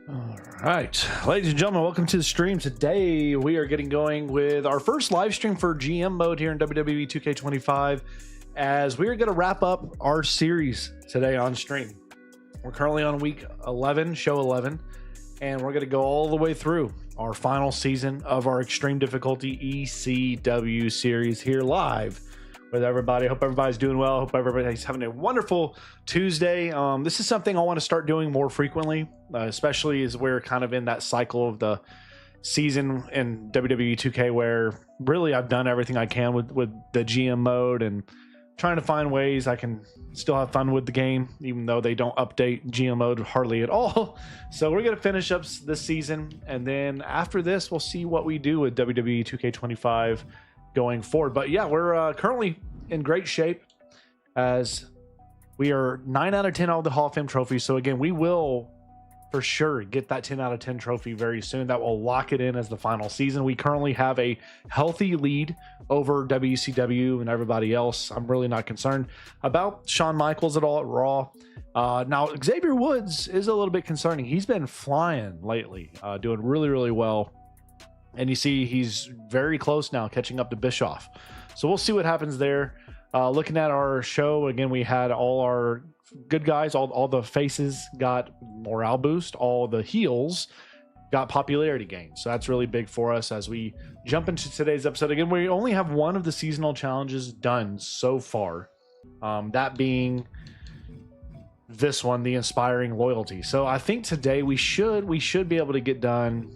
All right, ladies and gentlemen, welcome to the stream. Today we are getting going with our first live stream for GM mode here in WWE 2K25, as we are going to wrap up our series today on stream. We're currently on week 11, show 11, and we're going to go all the way through our final season of our extreme difficulty ECW series here live with everybody. Hope everybody's doing well. Hope everybody's having a wonderful Tuesday. This is something I want to start doing more frequently, especially as we're kind of in that cycle of the season in WWE 2K where really I've done everything I can with the GM mode and trying to find ways I can still have fun with the game, even though they don't update GM mode hardly at all. So we're going to finish up this season, and then after this, we'll see what we do with WWE 2K25 going forward. But yeah, we're currently in great shape as we are 9 out of 10 all the Hall of Fame trophies. So again, we will for sure get that 10 out of 10 trophy very soon. That will lock it in as the final season. We currently have a healthy lead over WCW and everybody else. I'm really not concerned about Shawn Michaels at all at Raw. Now, Xavier Woods is a little bit concerning. He's been flying lately, doing really, really well. And you see he's very close now catching up to Bischoff. So we'll see what happens there. Looking at our show, again, we had all our good guys, all the faces got morale boost. All the heels got popularity gain. So that's really big for us as we jump into today's episode. Again, we only have one of the seasonal challenges done so far. That being this one, the Inspiring Loyalty. So I think today we should be able to get done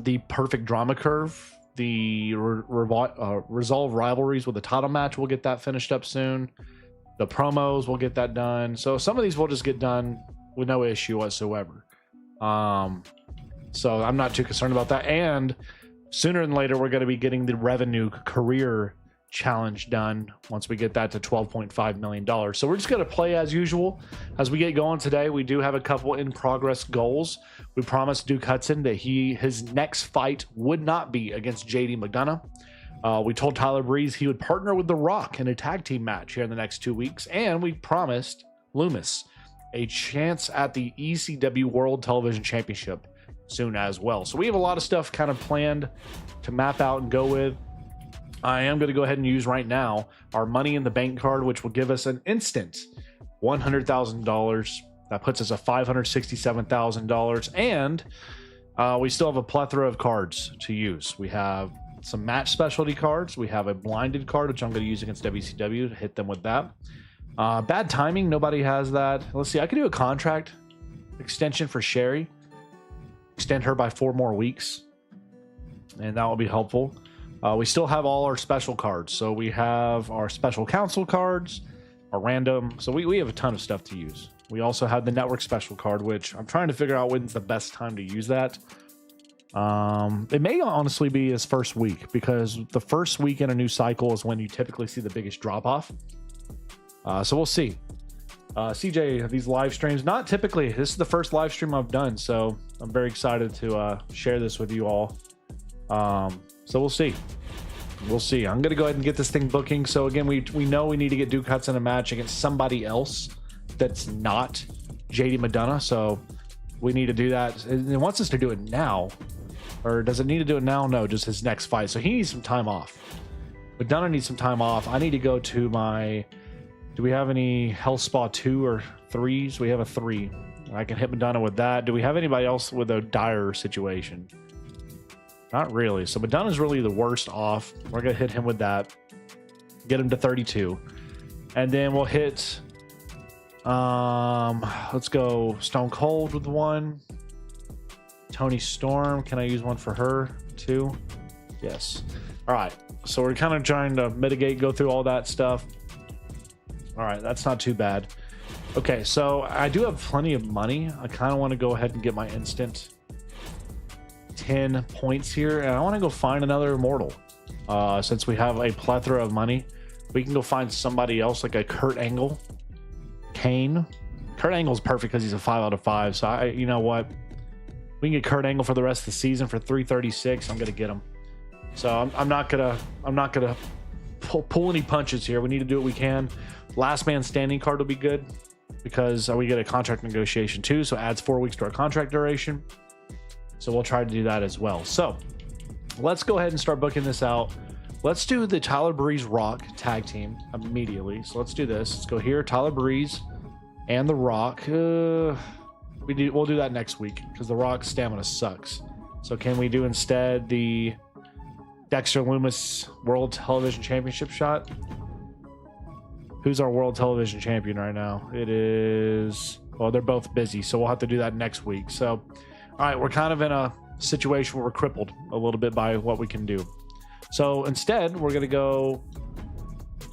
the Perfect Drama Curve, the Resolve Rivalries with the title match. We'll get that finished up soon. The promos, we'll get that done. So some of these we'll just get done with no issue whatsoever. So I'm not too concerned about that. And sooner than later, we're going to be getting the Revenue Career Challenge done once we get that to $12.5 million. So we're just going to play as usual. As we get going today, we do have a couple in progress goals. We promised Duke Hudson that his next fight would not be against JD McDonough. We told Tyler Breeze he would partner with The Rock in a tag team match here in the next 2 weeks. And we promised Loomis a chance at the ECW World Television Championship soon as well. So we have a lot of stuff kind of planned to map out and go with. I am going to go ahead and use right now our Money in the Bank card, which will give us an instant $100,000. That puts us at $567,000. And we still have a plethora of cards to use. We have some match specialty cards. We have a blinded card, which I'm going to use against WCW to hit them with that. Bad timing. Nobody has that. Let's see. I could do a contract extension for Sherry. Extend her by 4 more weeks. And that will be helpful. We still have all our special cards. So we have our special counsel cards, our random. So we have a ton of stuff to use. We also have the network special card, which I'm trying to figure out when's the best time to use that. It may honestly be his first week, because the first week in a new cycle is when you typically see the biggest drop off. So we'll see. CJ, these live streams, not typically. This is the first live stream I've done. So I'm very excited to share this with you all. So we'll see. We'll see. I'm going to go ahead and get this thing booking. So again, we know we need to get Duke Hudson a match against somebody else that's not JD McDonough. So we need to do that. It wants us to do it now. Or does it need to do it now? No, just his next fight. So he needs some time off. McDonough needs some time off. I need to go to my... Do we have any Health Spa 2 or 3s? We have a 3. I can hit McDonough with that. Do we have anybody else with a dire situation? Not really. So McDonough's really the worst off. We're going to hit him with that. Get him to 32. And then we'll hit... let's go Stone Cold with 1. Tony Storm. Can I use 1 for her too? Yes. All right. So we're kind of trying to mitigate, go through all that stuff. All right. That's not too bad. Okay. So I do have plenty of money. I kind of want to go ahead and get my instant 10 points here, and I want to go find another immortal. Since we have a plethora of money, we can go find somebody else like a Kurt Angle, Kane. Kurt Angle's perfect because he's a 5 out of 5. So you know what, we can get Kurt Angle for the rest of the season for 336. I'm gonna get him. So I'm not gonna pull any punches here. We need to do what we can. Last man standing card will be good. because we get a contract negotiation too. So it adds 4 weeks to our contract duration. So we'll try to do that as well. So let's go ahead and start booking this out. Let's do the Tyler Breeze Rock tag team immediately. So let's do this. Let's go here, Tyler Breeze and The Rock. We'll do that next week because The Rock's stamina sucks. So can we do instead the Dexter Lumis World Television Championship shot? Who's our World Television Champion right now? It is... Well, they're both busy, so we'll have to do that next week. So, all right, we're kind of in a situation where we're crippled a little bit by what we can do. So instead, we're going to go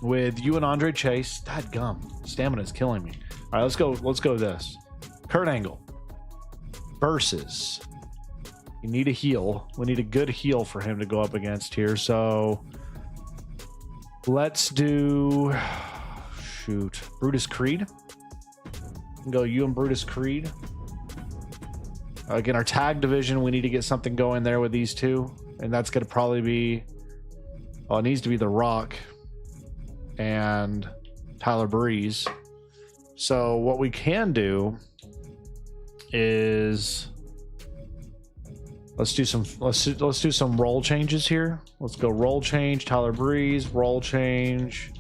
with you and Andre Chase. That gum. Stamina is killing me. All right, let's go with this. Kurt Angle versus... You need a heel. We need a good heel for him to go up against here. So let's do... Shoot. Brutus Creed. Go you and Brutus Creed. Again, our tag division, we need to get something going there with these two. And that's going to probably be... Well, it needs to be The Rock and Tyler Breeze. So what we can do is... Let's do some role changes here. Let's go role change, Tyler Breeze, role change,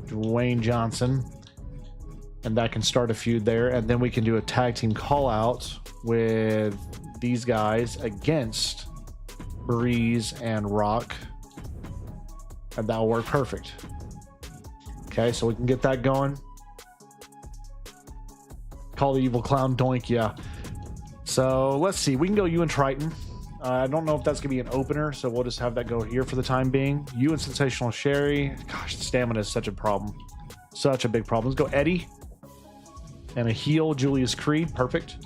Dwayne Johnson. And that can start a feud there. And then we can do a tag team call out with these guys against Breeze and Rock. And that'll work perfect. Okay, so we can get that going. Call the evil clown doink, yeah. So let's see. We can go you and Triton. I don't know if that's going to be an opener, so we'll just have that go here for the time being. You and Sensational Sherry. Gosh, stamina is such a problem. Such a big problem. Let's go Eddie. And a heel, Julius Creed. Perfect.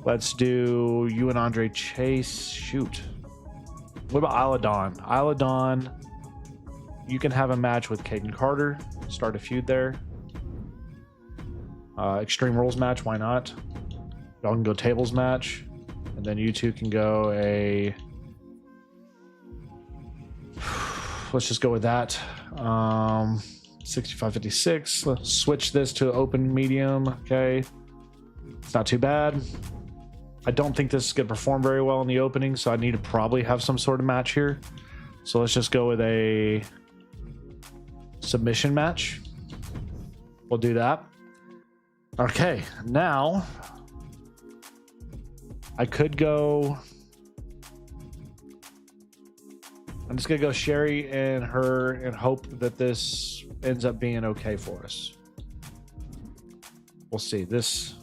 Let's do you and Andre Chase. Shoot. What about Isla Dawn? Isla Dawn, you can have a match with Caden Carter. Start a feud there. Extreme Rules match, why not? Y'all can go tables match. And then you two can go a... Let's just go with that. 65-56. Let's switch this to open medium. Okay. It's not too bad. I don't think this is going to perform very well in the opening, so I need to probably have some sort of match here. So let's just go with a submission match. We'll do that. Okay, now... I could go... I'm just going to go Sherry and her and hope that this ends up being okay for us. We'll see. This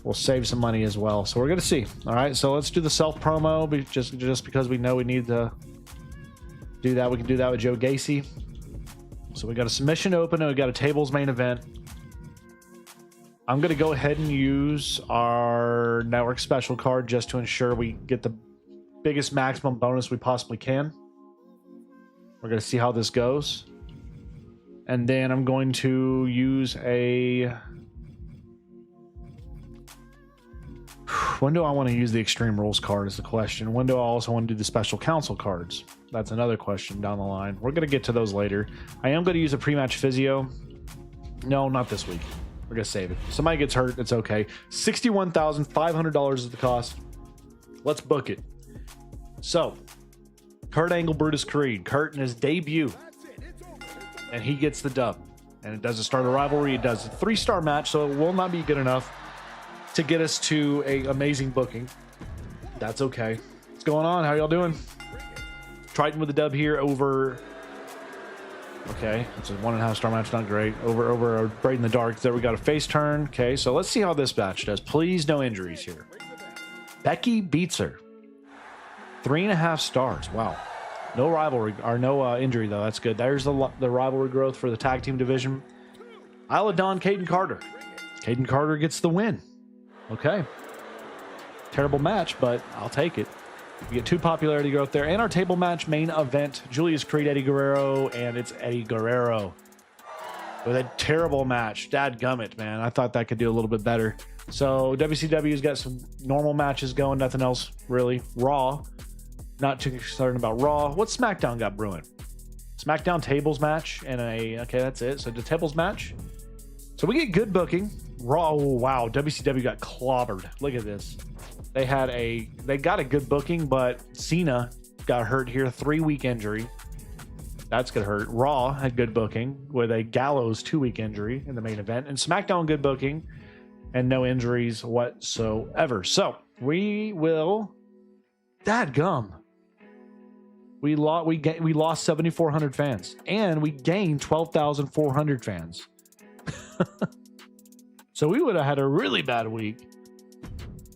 will save some money as well. So we're going to see. All right, so let's do the self-promo just because we know we need to do that. We can do that with Joe Gacy. So we got a submission open and we got a tables main event. I'm going to go ahead and use our network special card just to ensure we get the biggest maximum bonus we possibly can. We're going to see how this goes. And then I'm going to use a... When do I want to use the Extreme Rules card is the question. When do I also want to do the Special Counsel cards? That's another question down the line. We're going to get to those later. I am going to use a pre-match physio. No, not this week. We're going to save it. If somebody gets hurt, it's okay. $61,500 is the cost. Let's book it. So, Kurt Angle, Brutus Creed. Kurt in his debut. And he gets the dub. And it doesn't start a rivalry. It does a 3-star match, so it will not be good enough to get us to a amazing booking. That's okay. What's going on? How y'all doing? Triton with the dub here over... Okay, it's a 1.5-star match, not great. Over Braid in the Dark. There we got a face turn. Okay, so let's see how this match does. Please, no injuries here. Becky beats her. 3.5 stars. Wow. No rivalry, or no injury, though. That's good. There's the rivalry growth for the tag team division. Isla Dawn, Caden Carter. Caden Carter gets the win. Okay. Terrible match, but I'll take it. We get 2 popularity growth there. And our table match main event, Julius Creed, Eddie Guerrero, and it's Eddie Guerrero. With a terrible match. Dadgummit, man. I thought that could do a little bit better. So WCW's got some normal matches going, nothing else really. Raw. Not too concerned about Raw. What's SmackDown got brewing? SmackDown tables match and a... Okay, that's it. So the tables match. So we get good booking. Raw, oh, wow, WCW got clobbered. Look at this. They got a good booking, but Cena got hurt here, 3-week injury. That's gonna hurt. Raw had good booking with a Gallows 2-week injury in the main event, and SmackDown good booking and no injuries whatsoever. So we will. Dadgum. We lost 7,400 fans, and we gained 12,400 fans. So we would have had a really bad week.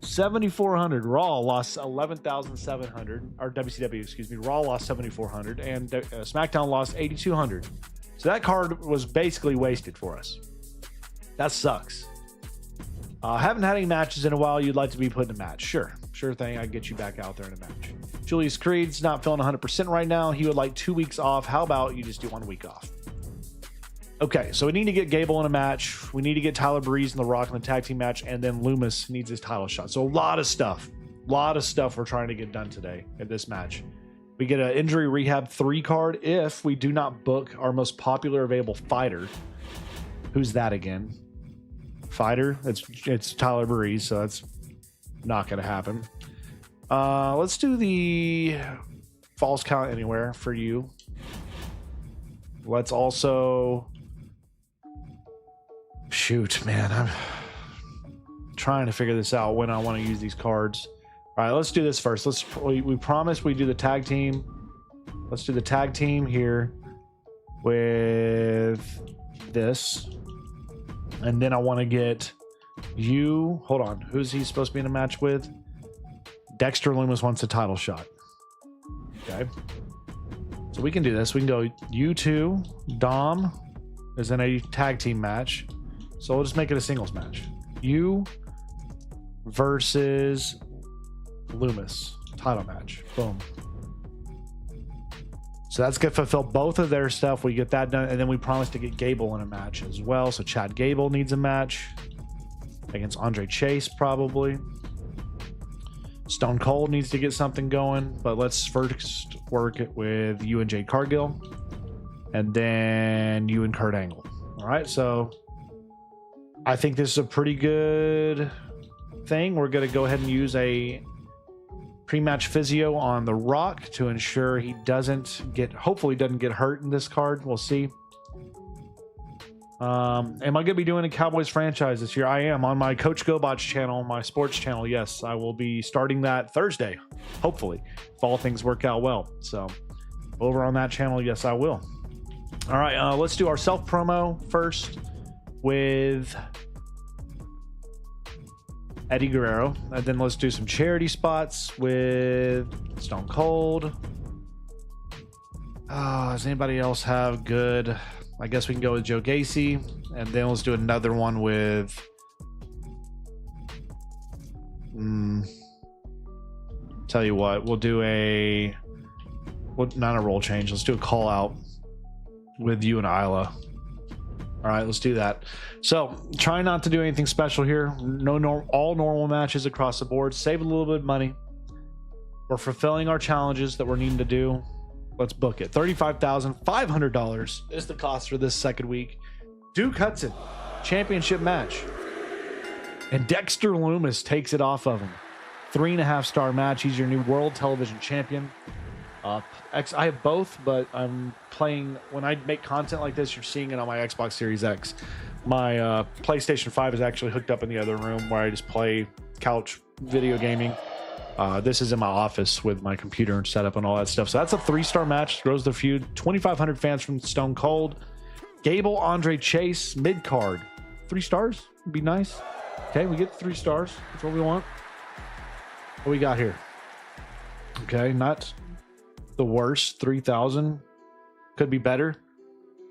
7,400. Raw lost 11,700. Or WCW, excuse me. Raw lost 7,400, and SmackDown lost 8,200. So that card was basically wasted for us. That sucks. Haven't had any matches in a while. You'd like to be put in a match? Sure thing. I'd get you back out there in a match. Julius Creed's not feeling 100% right now. He would like 2 weeks off. How about you just do 1 week off? Okay, so we need to get Gable in a match. We need to get Tyler Breeze and The Rock in the tag team match, and then Loomis needs his title shot. So a lot of stuff we're trying to get done today in this match. We get an injury rehab 3 card if we do not book our most popular available fighter. Who's that again? Fighter? It's Tyler Breeze, so that's not going to happen. Let's do the false count anywhere for you. Let's also... Shoot, man. I'm trying to figure this out when I want to use these cards. All right, let's do this first. We promise we do the tag team. Let's do the tag team here with this. And then I want to get you. Hold on. Who's he supposed to be in a match with? Dexter Loomis wants a title shot. Okay. So we can do this. We can go you two. Dom is in a tag team match. So we'll just make it a singles match. You versus Loomis. Title match. Boom. So that's going to fulfill both of their stuff. We get that done. And then we promise to get Gable in a match as well. So Chad Gable needs a match against Andre Chase, probably. Stone Cold needs to get something going. But let's first work it with you and Jade Cargill. And then you and Kurt Angle. All right. So I think this is a pretty good thing. We're going to go ahead and use a pre-match physio on The Rock to ensure he hopefully doesn't get hurt in this card. We'll see. Am I going to be doing a Cowboys franchise this year? I am on my Coach GoBotch channel, my sports channel. Yes, I will be starting that Thursday, hopefully, if all things work out well. So over on that channel, yes, I will. All right, let's do our self promo first with Eddie Guerrero, and then let's do some charity spots with Stone Cold. Does anybody else have good? I guess we can go with Joe Gacy, and then let's do another one with tell you what, we'll do not a role change, let's do a call out with you and Isla. All right, let's do that. So try not to do anything special here. All normal matches across the board. Save a little bit of money. We're fulfilling our challenges that we're needing to do. Let's book it. $35,500 is the cost for this second week. Duke Hudson, championship match. And Dexter Loomis takes it off of him. 3.5-star match. He's your new world television champion. I have both, but I'm playing when I make content like this. You're seeing it on my Xbox Series X. My PlayStation 5 is actually hooked up in the other room where I just play couch video gaming. This is in my office with my computer and setup and all that stuff. So that's a 3-star match. Grows the feud. 2,500 fans from Stone Cold. Gable, Andre Chase, mid card. 3 stars would be nice. Okay, we get 3 stars. That's what we want. What we got here? Okay, not the worst. 3,000 could be better.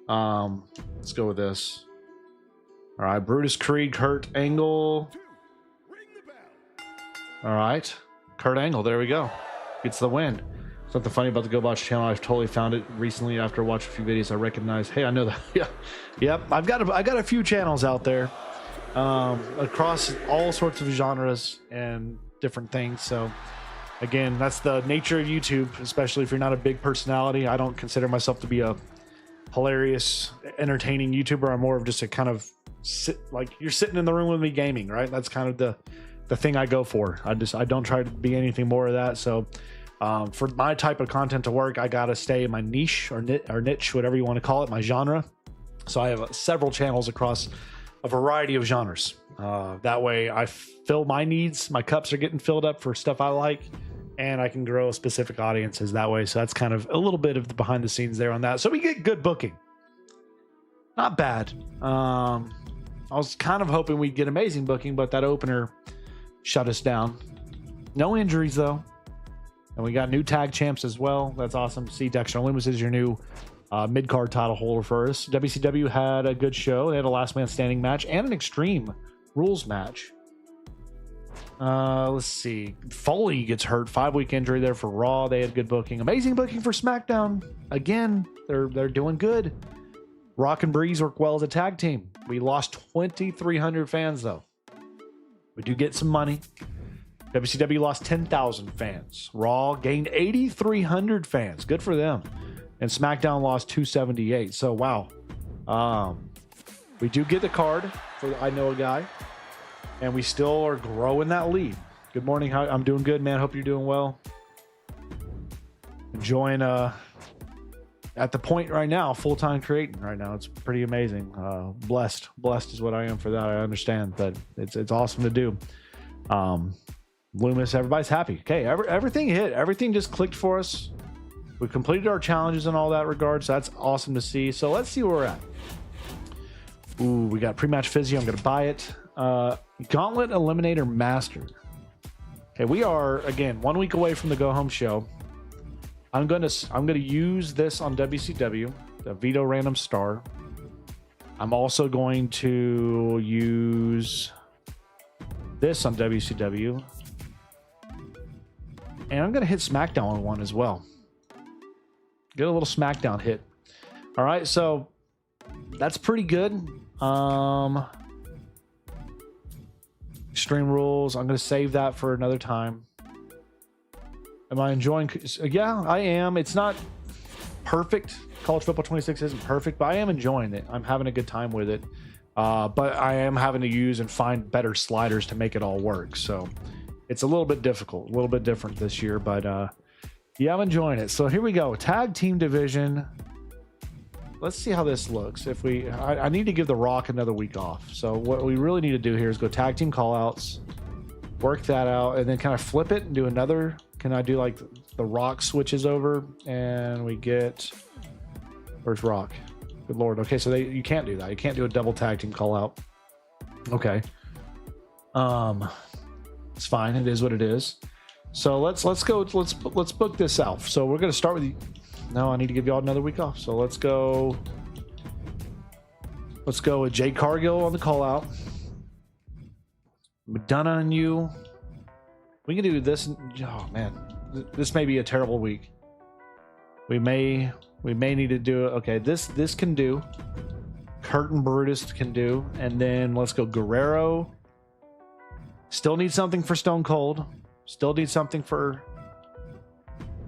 Let's go with this. All right, Brutus Creed, Kurt Angle. All right, Kurt Angle, there we go, gets the win. Something funny about the GoBotch channel, I've totally found it recently after watching a few videos. I recognize, hey, I know that. Yep, I got a few channels out there across all sorts of genres and different things. So again, that's the nature of YouTube, especially if you're not a big personality. I don't consider myself to be a hilarious, entertaining YouTuber. I'm more of just a kind of you're sitting in the room with me gaming, right? That's kind of the thing I go for. I don't try to be anything more of that. So for my type of content to work, I gotta stay in my niche or niche, whatever you want to call it, my genre. So I have several channels across a variety of genres. That way I fill my needs. My cups are getting filled up for stuff I like, and I can grow specific audiences that way. So that's kind of a little bit of the behind the scenes there on that. So we get good booking. Not bad. I was kind of hoping we'd get amazing booking, but that opener shut us down. No injuries though. And we got new tag champs as well. That's awesome to see. Dexter Lumis is your new mid-card title holder for us. WCW had a good show. They had a last man standing match and an Extreme Rules match. Let's see. Foley gets hurt. 5-week injury there for Raw. They had good booking. Amazing booking for SmackDown. Again, they're doing good. Rock and Breeze work well as a tag team. We lost 2,300 fans though. We do get some money. WCW lost 10,000 fans. Raw gained 8,300 fans. Good for them. And SmackDown lost 278. So, wow. We do get the card for I Know a Guy. And we still are growing that lead. Good morning. I'm doing good, man. Hope you're doing well. Enjoying at the point right now, full-time creating right now. It's pretty amazing. Blessed is what I am for that. I understand, but it's awesome to do. Loomis, everybody's happy. Okay, everything hit. Everything just clicked for us. We completed our challenges in all that regard, so that's awesome to see. So let's see where we're at. Ooh, we got pre-match physio. I'm going to buy it. Gauntlet Eliminator Master. Okay, we are, again, 1 week away from the go-home show. I'm gonna use this on WCW, the Vito Random Star. I'm also going to use this on WCW. And I'm gonna hit SmackDown on one as well. Get a little SmackDown hit. All right, so that's pretty good. Extreme Rules. I'm gonna save that for another time. Am I enjoying? Yeah, I am. It's not perfect. College Football 26 isn't perfect, but I am enjoying it. I'm having a good time with it. But I am having to use and find better sliders to make it all work. So it's a little bit difficult, a little bit different this year. But yeah, I'm enjoying it. So here we go. Tag team division. Let's see how this looks. I need to give The Rock another week off. So what we really need to do here is go tag team callouts, work that out, and then kind of flip it and do another. Can I do like The Rock switches over and we get, where's Rock? Good Lord. Okay, so you can't do that. You can't do a double tag team call out. Okay. It's fine. It is what it is. So let's book this out. So we're gonna start with no, I need to give y'all another week off. So let's go with Jade Cargill on the call out. McDonough and you. We can do this. Oh man, this may be a terrible week. We may need to do it. Okay, this can do. Curtin Brutus can do, and then let's go Guerrero. Still need something for Stone Cold. Still need something for.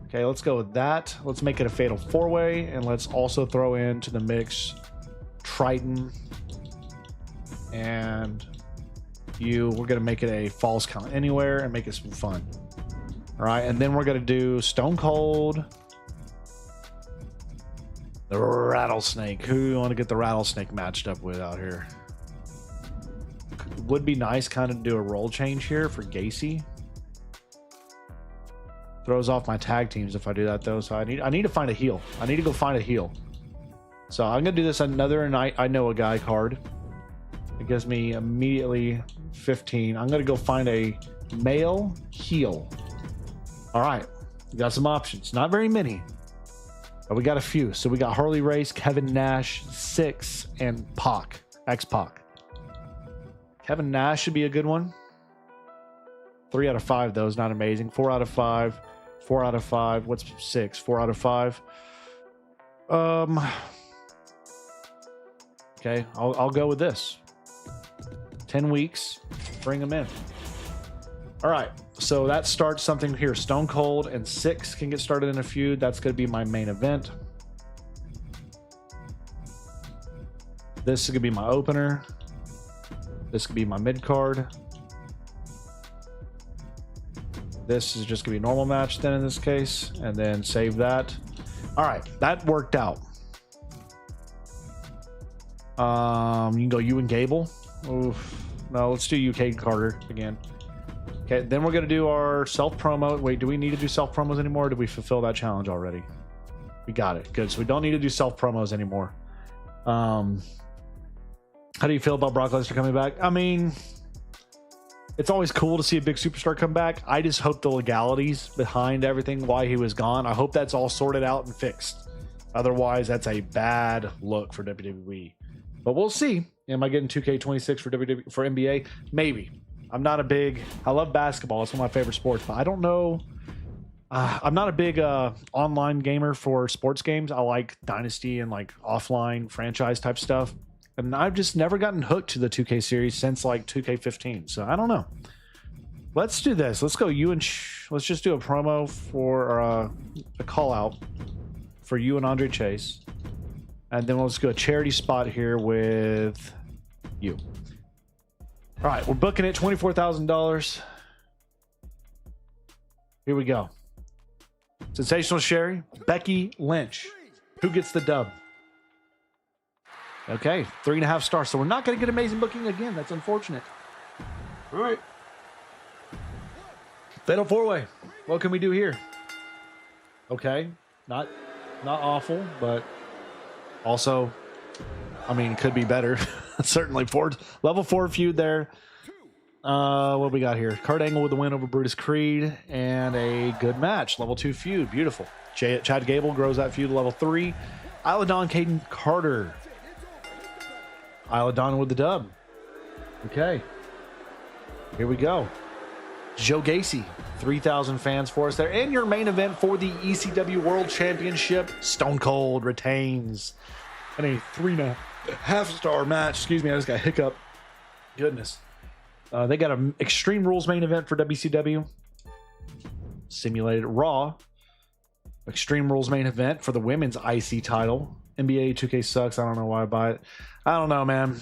Okay, let's go with that. Let's make it a fatal 4-way, and let's also throw into the mix Triton and. We're gonna make it a falls count anywhere and make it some fun. All right, and then we're gonna do Stone Cold, the Rattlesnake. Who you want to get the Rattlesnake matched up with out here? Would be nice, kind of do a role change here for Gacy. Throws off my tag teams if I do that though. So I need to find a heel. I need to go find a heel. So I'm gonna do this another night. I Know a Guy card. It gives me immediately 15. I'm going to go find a male heel. All right. We got some options. Not very many, but we got a few. So we got Harley Race, Kevin Nash, Six, and Pac. X-Pac. Kevin Nash should be a good one. 3 out of 5, though, is not amazing. 4 out of 5. 4 out of 5. What's 6? 4 out of 5. Okay. I'll go with this. 10 weeks, bring them in. All right, so that starts something here. Stone Cold and Six can get started in a feud. That's going to be my main event. This is going to be my opener. This could be my mid card. This is just gonna be a normal match then in this case, and then save that. All right, that worked out. You can go you and Gable. Oof. No, let's do UK Carter again. Okay, then we're gonna do our self promo. Wait, do we need to do self promos anymore? Or did we fulfill that challenge already? We got it. Good. So we don't need to do self promos anymore. How do you feel about Brock Lesnar coming back? I mean, it's always cool to see a big superstar come back. I just hope the legalities behind everything, why he was gone, I hope that's all sorted out and fixed. Otherwise, that's a bad look for WWE. But we'll see. Am I getting 2K26 for NBA? Maybe. I'm not a big... I love basketball. It's one of my favorite sports. But I don't know... I'm not a big online gamer for sports games. I like Dynasty and like offline franchise type stuff. And I've just never gotten hooked to the 2K series since like 2K15. So I don't know. Let's do this. Let's go you and... let's just do a promo for a call out for you and Andre Chase. And then let's go a charity spot here with you. All right, we're booking it $24,000. Here we go. Sensational Sherry, Becky Lynch. Who gets the dub? Okay, 3.5 stars. So we're not going to get amazing booking again. That's unfortunate. All right. Fatal 4-way. What can we do here? Okay, not awful, but also, I mean, could be better. Certainly, level 4 feud there. What we got here? Kurt Angle with the win over Brutus Creed and a good match. Level 2 feud. Beautiful. Chad Gable grows that feud to level 3. Isla Dawn, Caden Carter. Isla Dawn with the dub. Okay. Here we go. Joe Gacy. 3,000 fans for us there. And your main event for the ECW World Championship. Stone Cold retains. And a 3.5 star match. Excuse me, I just got a hiccup. Goodness. They got an Extreme Rules main event for WCW. Simulated Raw. Extreme Rules main event for the women's IC title. NBA 2K sucks. I don't know why I buy it. I don't know, man.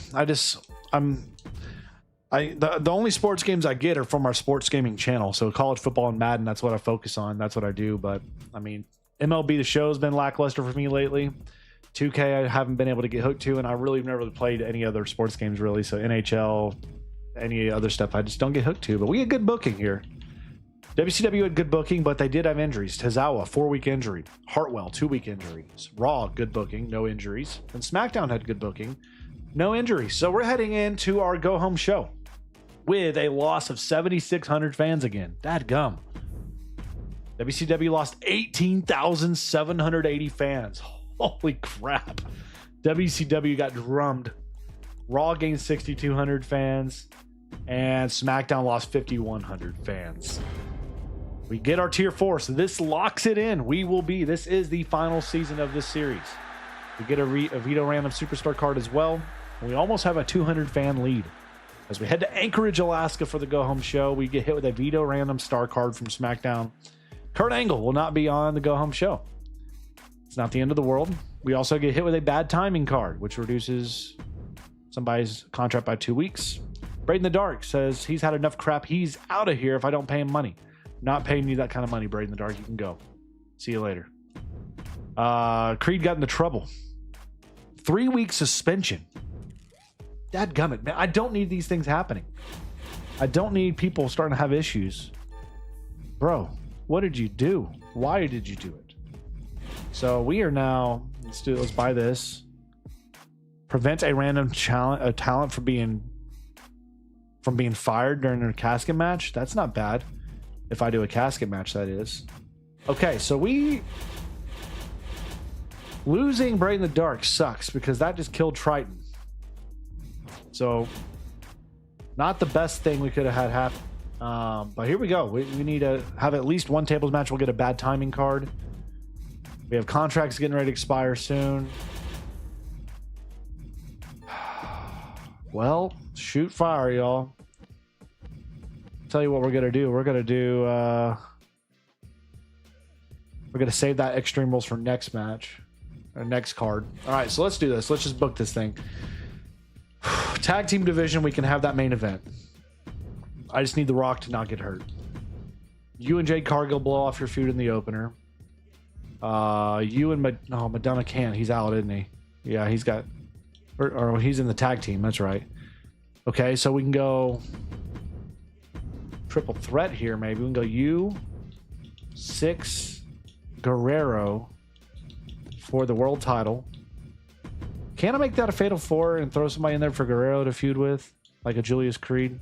The only sports games I get are from our sports gaming channel. So college football and Madden, that's what I focus on. That's what I do. But I mean, MLB The Show has been lackluster for me lately. 2K I haven't been able to get hooked to, and I really never really played any other sports games really. So NHL, any other stuff I just don't get hooked to. But we had good booking here. WCW had good booking, but they did have injuries. Tozawa, 4-week injury. Hartwell, 2-week injuries. Raw, good booking, no injuries. And SmackDown had good booking, no injuries. So we're heading into our go-home show with a loss of 7,600 fans again. Dadgum. WCW lost 18,780 fans. Holy crap. WCW got drummed. Raw gained 6,200 fans. And SmackDown lost 5,100 fans. We get our tier 4, so this locks it in. This is the final season of this series. We get a Vito Random Superstar card as well. And we almost have a 200 fan lead. As we head to Anchorage, Alaska for the go-home show, we get hit with a Vito Random Star card from SmackDown. Kurt Angle will not be on the go-home show. It's not the end of the world. We also get hit with a bad timing card, which reduces somebody's contract by 2 weeks. Braden the Dark says he's had enough crap. He's out of here if I don't pay him money. Not paying you that kind of money, Braden the Dark. You can go. See you later. Creed got into trouble. 3-week suspension. Dadgummit, man. I don't need these things happening. I don't need people starting to have issues. Bro, what did you do? Why did you do it? So we are now... Let's buy this. Prevent a random talent from being fired during a casket match. That's not bad. If I do a casket match, that is. Okay, so losing Braden the Dark sucks because that just killed Triton. So not the best thing we could have had happen. But here we go. We need to have at least one tables match. We'll get a bad timing card. We have contracts getting ready to expire soon. Well, shoot fire, y'all. Tell you what we're gonna do. We're gonna save that Extreme Rules for next match or next card. All right, so let's do this. Let's just book this thing. Tag team division, we can have that main event. I just need The Rock to not get hurt. You and Jade Cargill blow off your feud in the opener. You and Madonna can't. He's out, isn't he? Yeah, he's got... Or he's in the tag team. That's right. Okay, so we can go... triple threat here, maybe. We can go you, Six, Guerrero for the world title. Can I make that a fatal 4 and throw somebody in there for Guerrero to feud with? Like a Julius Creed?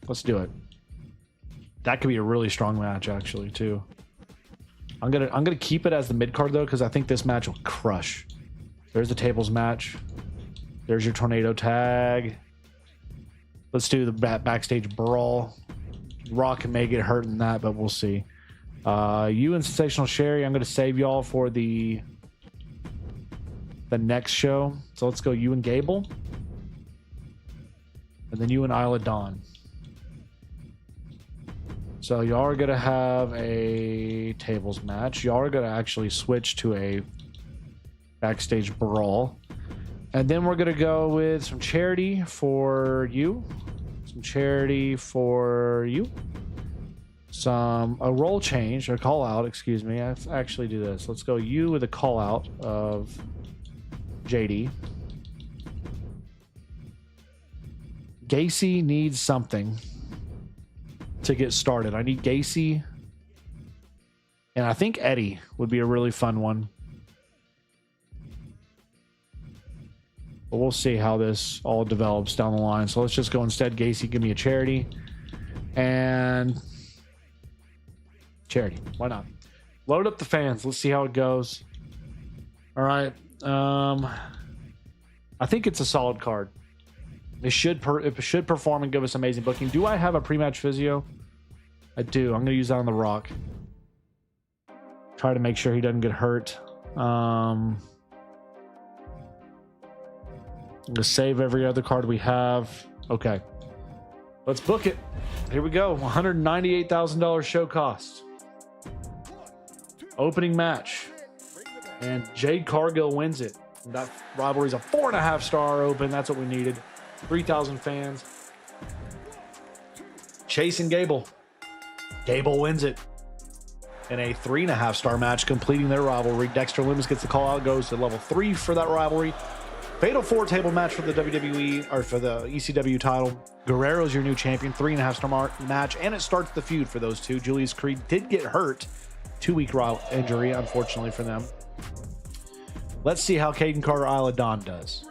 Let's do it. That could be a really strong match, actually, too. I'm gonna keep it as the mid card though, because I think this match will crush. There's the tables match. There's your tornado tag. Let's do the backstage brawl. Rock may get hurt in that, but we'll see. You and Sensational Sherry, I'm gonna save y'all for the next show. So let's go you and Gable. And then you and Isla Dawn. So y'all are going to have a tables match. Y'all are going to actually switch to a backstage brawl. And then we're going to go with some charity for you. Some charity for you. A role change, or call out, excuse me. I actually do this. Let's go you with a call out of JD. Gacy needs something to get started. I need Gacy, and I think Eddie would be a really fun one. But we'll see how this all develops down the line. So let's just go instead. Gacy, give me a charity. And charity. Why not? Load up the fans. Let's see how it goes. All right. I think it's a solid card. It should perform and give us amazing booking. Do I have a pre-match physio? I do. I'm going to use that on The Rock. Try to make sure he doesn't get hurt. I'm going to save every other card we have. Okay. Let's book it. Here we go. $198,000 show cost. Opening match. And Jade Cargill wins it. That rivalry's a 4.5-star open. That's what we needed. 3,000 fans. Chase and Gable. Gable wins it in a 3.5-star match, completing their rivalry. Dexter Lumis gets the call out, goes to level 3 for that rivalry. Fatal 4 table match for the WWE, or for the ECW title. Guerrero's your new champion, 3.5-star match, and it starts the feud for those two. Julius Creed did get hurt. 2-week injury, unfortunately for them. Let's see how Caden Carter Isla Dawn does.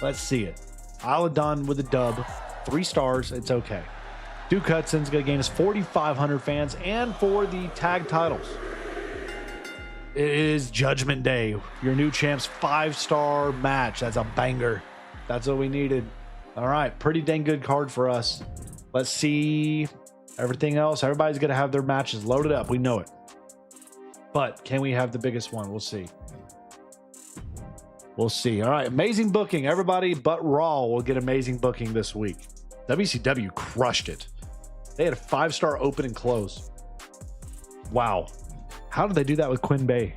Let's see it. Isla Dawn with a dub. 3 stars. It's okay. Duke Hudson's going to gain us 4,500 fans, and for the tag titles. It is Judgment Day. Your new champ's 5-star match. That's a banger. That's what we needed. All right. Pretty dang good card for us. Let's see everything else. Everybody's going to have their matches loaded up. We know it. But can we have the biggest one? We'll see. We'll see. All right. Amazing booking. Everybody but Raw will get amazing booking this week. WCW crushed it. They had a 5-star open and close. Wow. How did they do that with Quinn Bay?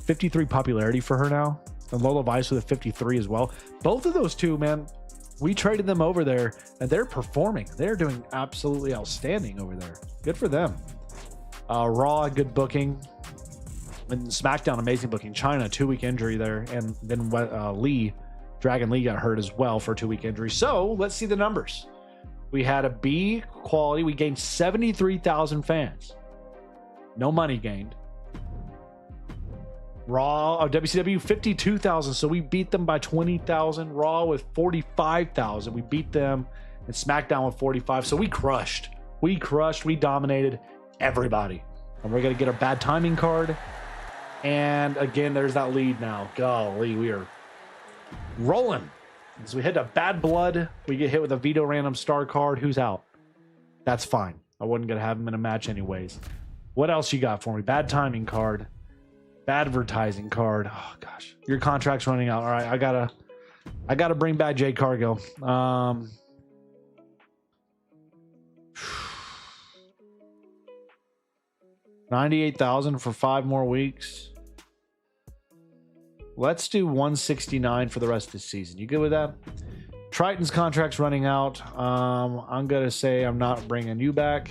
53 popularity for her now. And Lola Vice with a 53 as well. Both of those two, man, we traded them over there, and they're performing. They're doing absolutely outstanding over there. Good for them. Raw, good booking. And SmackDown, amazing booking. China, 2-week injury there. And then Dragon Lee got hurt as well for a 2-week injury. So let's see the numbers. We had a B quality. We gained 73,000 fans. No money gained. Raw, WCW, 52,000. So we beat them by 20,000. Raw with 45,000. We beat them. And SmackDown with 45. So we crushed. We dominated everybody. And we're going to get a bad timing card. And again, there's that lead now. Golly, we are rolling. As we head to Bad Blood, we get hit with a veto random star card. Who's out? That's fine. I wasn't going to have him in a match anyways. What else you got for me? Bad timing card. Bad advertising card. Oh gosh. Your contract's running out. All right, I gotta bring back Jade Cargill. 98,000 for 5 more weeks. Let's do 169 for the rest of the season. You good with that? Triton's contract's running out. I'm going to say I'm not bringing you back.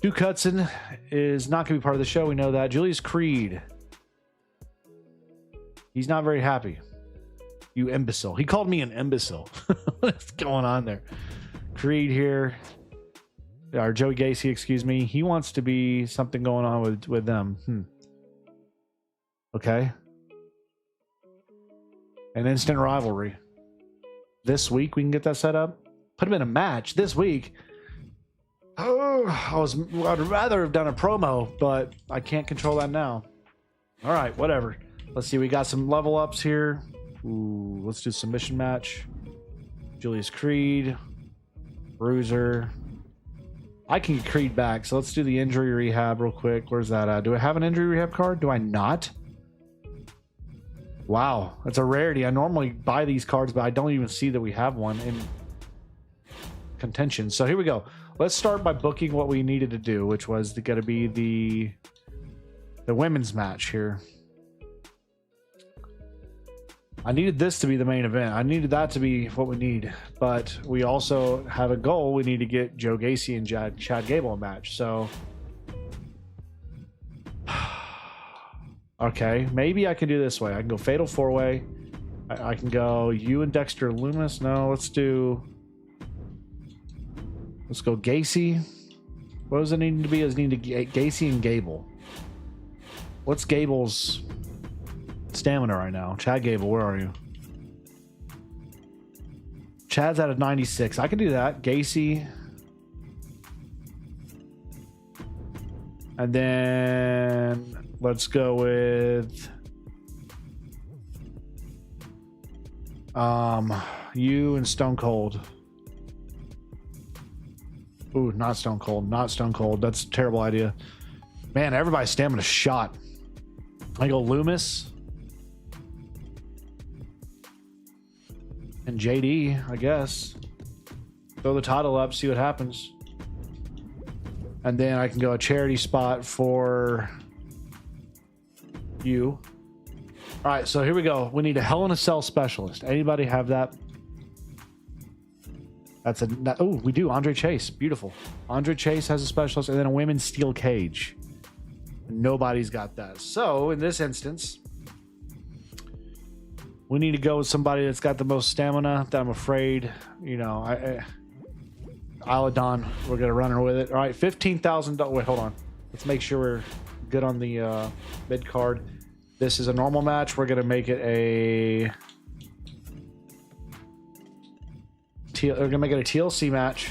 Duke Hudson is not going to be part of the show. We know that. Julius Creed. He's not very happy. You imbecile. He called me an imbecile. What's going on there? Creed here. Or Joey Gacy, excuse me. He wants to be something going on with them. Okay. An instant rivalry. This week we can get that set up. Put him in a match this week. Oh, I'd rather have done a promo, but I can't control that now. All right, whatever. Let's see. We got some level ups here. Ooh, let's do submission match. Julius Creed, Bruiser. I can get Creed back, so let's do the injury rehab real quick. Where's that at? Do I have an injury rehab card? Do I not? Wow, that's a rarity. I normally buy these cards, but I don't even see that we have one in contention. So here we go. Let's start by booking what we needed to do, which was going to be the women's match here. I needed this to be the main event. I needed that to be what we need. But we also have a goal. We need to get Joe Gacy and Chad Gable a match. So, okay, maybe I can do this way. I can go Fatal 4-Way. I can go you and Dexter Lumis. No, let's go Gacy. What does it need to be? It needs to Gacy and Gable. What's Gable's stamina right now? Chad Gable, where are you? Chad's at a 96. I can do that. Gacy. And then let's go with you and Stone Cold. Ooh, not Stone Cold. Not Stone Cold. That's a terrible idea. Man, everybody's stamina shot. I go Loomis and JD, I guess. Throw the title up, see what happens. And then I can go a charity spot for you. All right, so here we go. We need a Hell in a Cell specialist. Anybody have that? Oh, we do. Andre Chase. Beautiful. Andre Chase has a specialist, and then a women's steel cage. Nobody's got that. So in this instance, we need to go with somebody that's got the most stamina. That I'm afraid, Isla Dawn, we're gonna run her with it. All right, $15,000. Wait, hold on. Let's make sure we're good on the mid card. This is a normal match. We're gonna make it a. We're gonna make it a TLC match.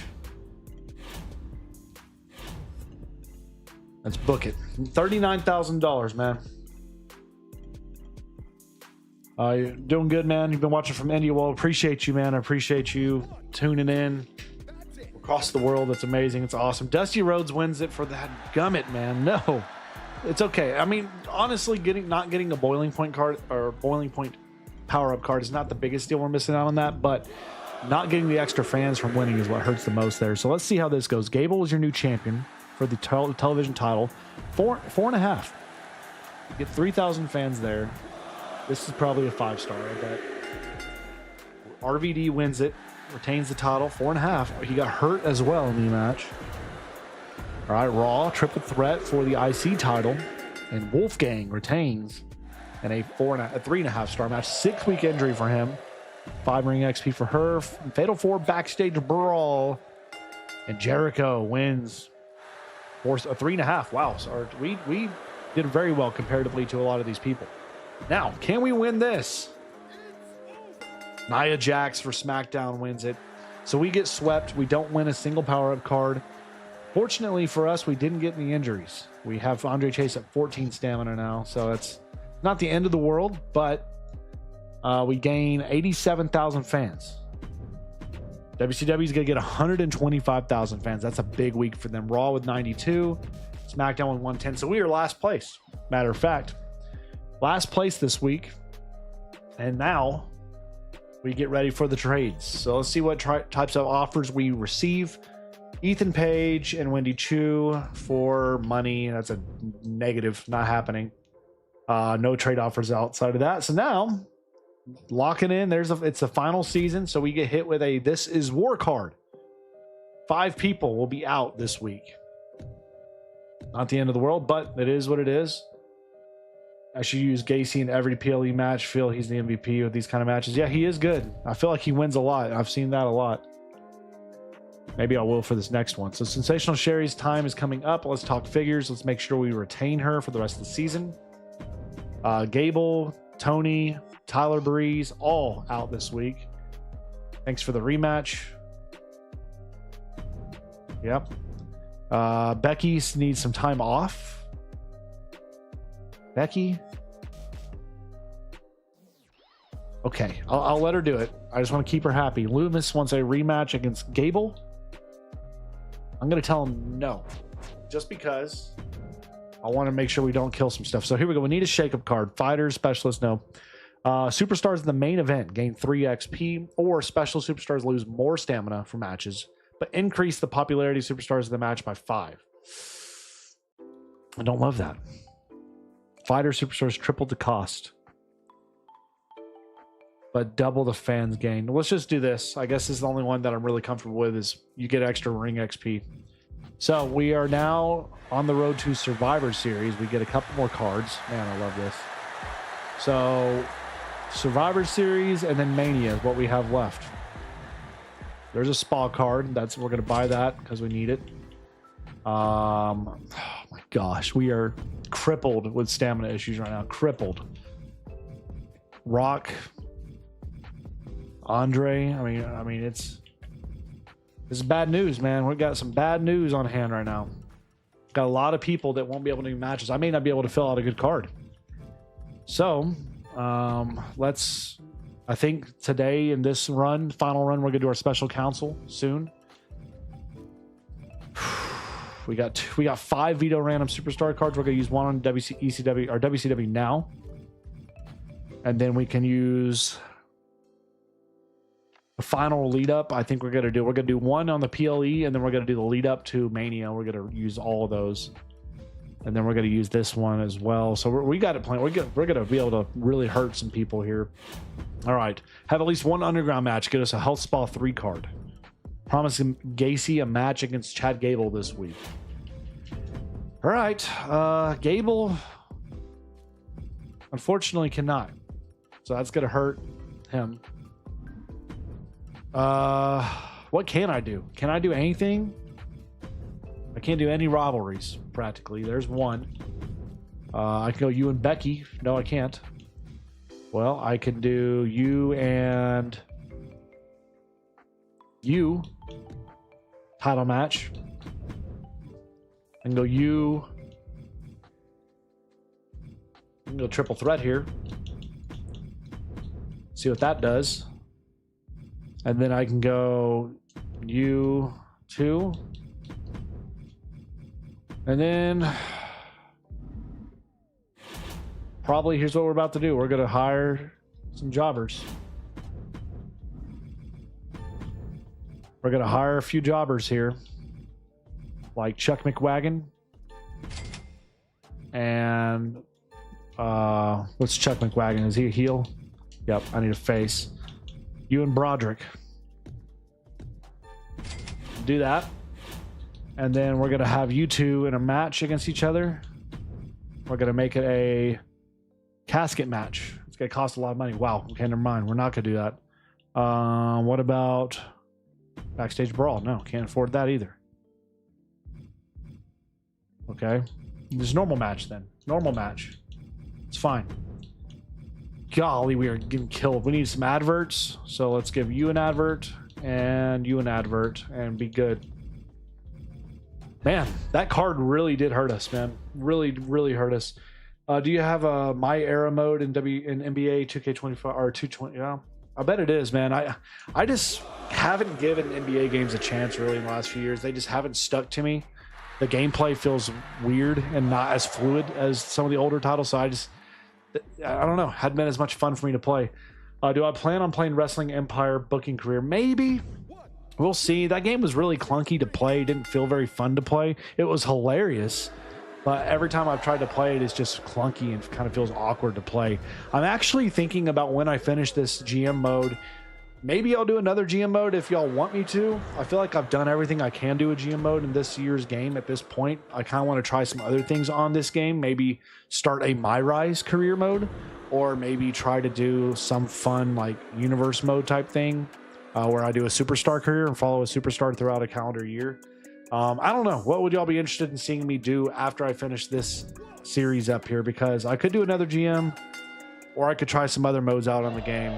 Let's book it. $39,000, man. You're doing good, man. You've been watching from India. Well, appreciate you, man. I appreciate you tuning in across the world. That's amazing. It's awesome. Dusty Rhodes wins it for that gummit, man. No, it's okay. I mean, honestly, not getting a boiling point card or boiling point power up card is not the biggest deal. We're missing out on that, but not getting the extra fans from winning is what hurts the most there. So let's see how this goes. Gable is your new champion for the television title. 4.5. Get 3,000 fans there. This is probably a 5-star, I bet. RVD wins it, retains the title. 4.5. He got hurt as well in the match. All right, Raw triple threat for the IC title, and Wolfgang retains in a 3.5-star match. 6-week injury for him. 5 ring XP for her. Fatal 4 backstage brawl, and Jericho wins for a 3.5. Wow, so we did very well comparatively to a lot of these people. Now, can we win this? Nia Jax for SmackDown wins it. So we get swept. We don't win a single power-up card. Fortunately for us, we didn't get any injuries. We have Andre Chase at 14 stamina now, so it's not the end of the world, but we gain 87,000 fans. WCW is going to get 125,000 fans. That's a big week for them. Raw with 92, SmackDown with 110. So we are last place. Matter of fact, last place this week. And now we get ready for the trades. So let's see what types of offers we receive. Ethan Page and Wendy Chu for money. That's a negative, not happening. No trade offers outside of that. So now, locking in. It's the final season, so we get hit with a This Is War card. 5 people will be out this week. Not the end of the world, but it is what it is. I should use Gacy in every PLE match. Feel he's the MVP with these kind of matches. Yeah, he is good. I feel like he wins a lot. I've seen that a lot. Maybe I will for this next one. So Sensational Sherry's time is coming up. Let's talk figures. Let's make sure we retain her for the rest of the season. Gable, Tony, Tyler Breeze, all out this week. Thanks for the rematch. Yep. Becky needs some time off. Becky? Okay, I'll let her do it. I just want to keep her happy. Loomis wants a rematch against Gable. I'm going to tell him no. Just because I want to make sure we don't kill some stuff. So here we go. We need a shakeup card. Fighters, specialists, no. Superstars in the main event gain 3 XP, or special superstars lose more stamina for matches, but increase the popularity of superstars in the match by 5. I don't love that. Fighter superstars tripled the cost, but double the fans gain. Let's just do this. I guess this is the only one that I'm really comfortable with, is you get extra ring XP. So we are now on the road to Survivor Series. We get a couple more cards. Man, I love this. So Survivor Series and then Mania is what we have left. There's a spa card. We're going to buy that because we need it. Oh my gosh, we are crippled with stamina issues right now. Crippled. Rock, Andre. I mean, this is bad news, man. We've got some bad news on hand right now. Got a lot of people that won't be able to do matches. I may not be able to fill out a good card. So, I think today in this run, final run, we're gonna do our special council soon. We got 5 veto random superstar cards. We're gonna use one on ECW or WCW now, and then we can use the final lead up. I think we're gonna do one on the PLE, and then we're gonna do the lead up to Mania. We're gonna use all of those, and then we're gonna use this one as well. So we got it planned. We're gonna be able to really hurt some people here. All right, have at least one underground match. Get us a Health Spa 3 card. Promising Gacy a match against Chad Gable this week. All right, Gable unfortunately cannot, so that's gonna hurt him. What can I do? Can I do anything? I can't do any rivalries practically. There's one. I can go you and Becky. No, I can't. Well, I can do you and you title match. I can go you. I can go triple threat here. See what that does. And then I can go you 2. And then probably here's what we're about to do. We're going to hire some jobbers. We're going to hire a few jobbers here, like Chuck McWagon. And what's Chuck McWagon? Is he a heel? Yep, I need a face. You and Broderick. Do that. And then we're going to have you two in a match against each other. We're going to make it a casket match. It's going to cost a lot of money. Wow. Okay, never mind. We're not going to do that. What about backstage brawl? No, can't afford that either. Okay. Just normal match then. Normal match. It's fine. Golly, we are getting killed. We need some adverts. So let's give you an advert and you an advert and be good. Man, that card really did hurt us, man. Really, really hurt us. Do you have a My Era mode in NBA 2K25 or 220? Yeah, I bet it is, man. I just haven't given NBA games a chance really in the last few years. They just haven't stuck to me. The gameplay feels weird and not as fluid as some of the older titles. So I don't know. Hadn't been as much fun for me to play. Do I plan on playing Wrestling Empire Booking Career? Maybe. We'll see. That game was really clunky to play. Didn't feel very fun to play. It was hilarious. but every time I've tried to play it, it's just clunky and kind of feels awkward to play. I'm actually thinking about when I finish this GM mode, maybe I'll do another GM mode if y'all want me to. I feel like I've done everything I can do a GM mode in this year's game at this point. I kind of want to try some other things on this game. Maybe start a My Rise career mode, or maybe try to do some fun like universe mode type thing where I do a superstar career and follow a superstar throughout a calendar year. I don't know. What would y'all be interested in seeing me do after I finish this series up here? Because I could do another GM, or I could try some other modes out on the game.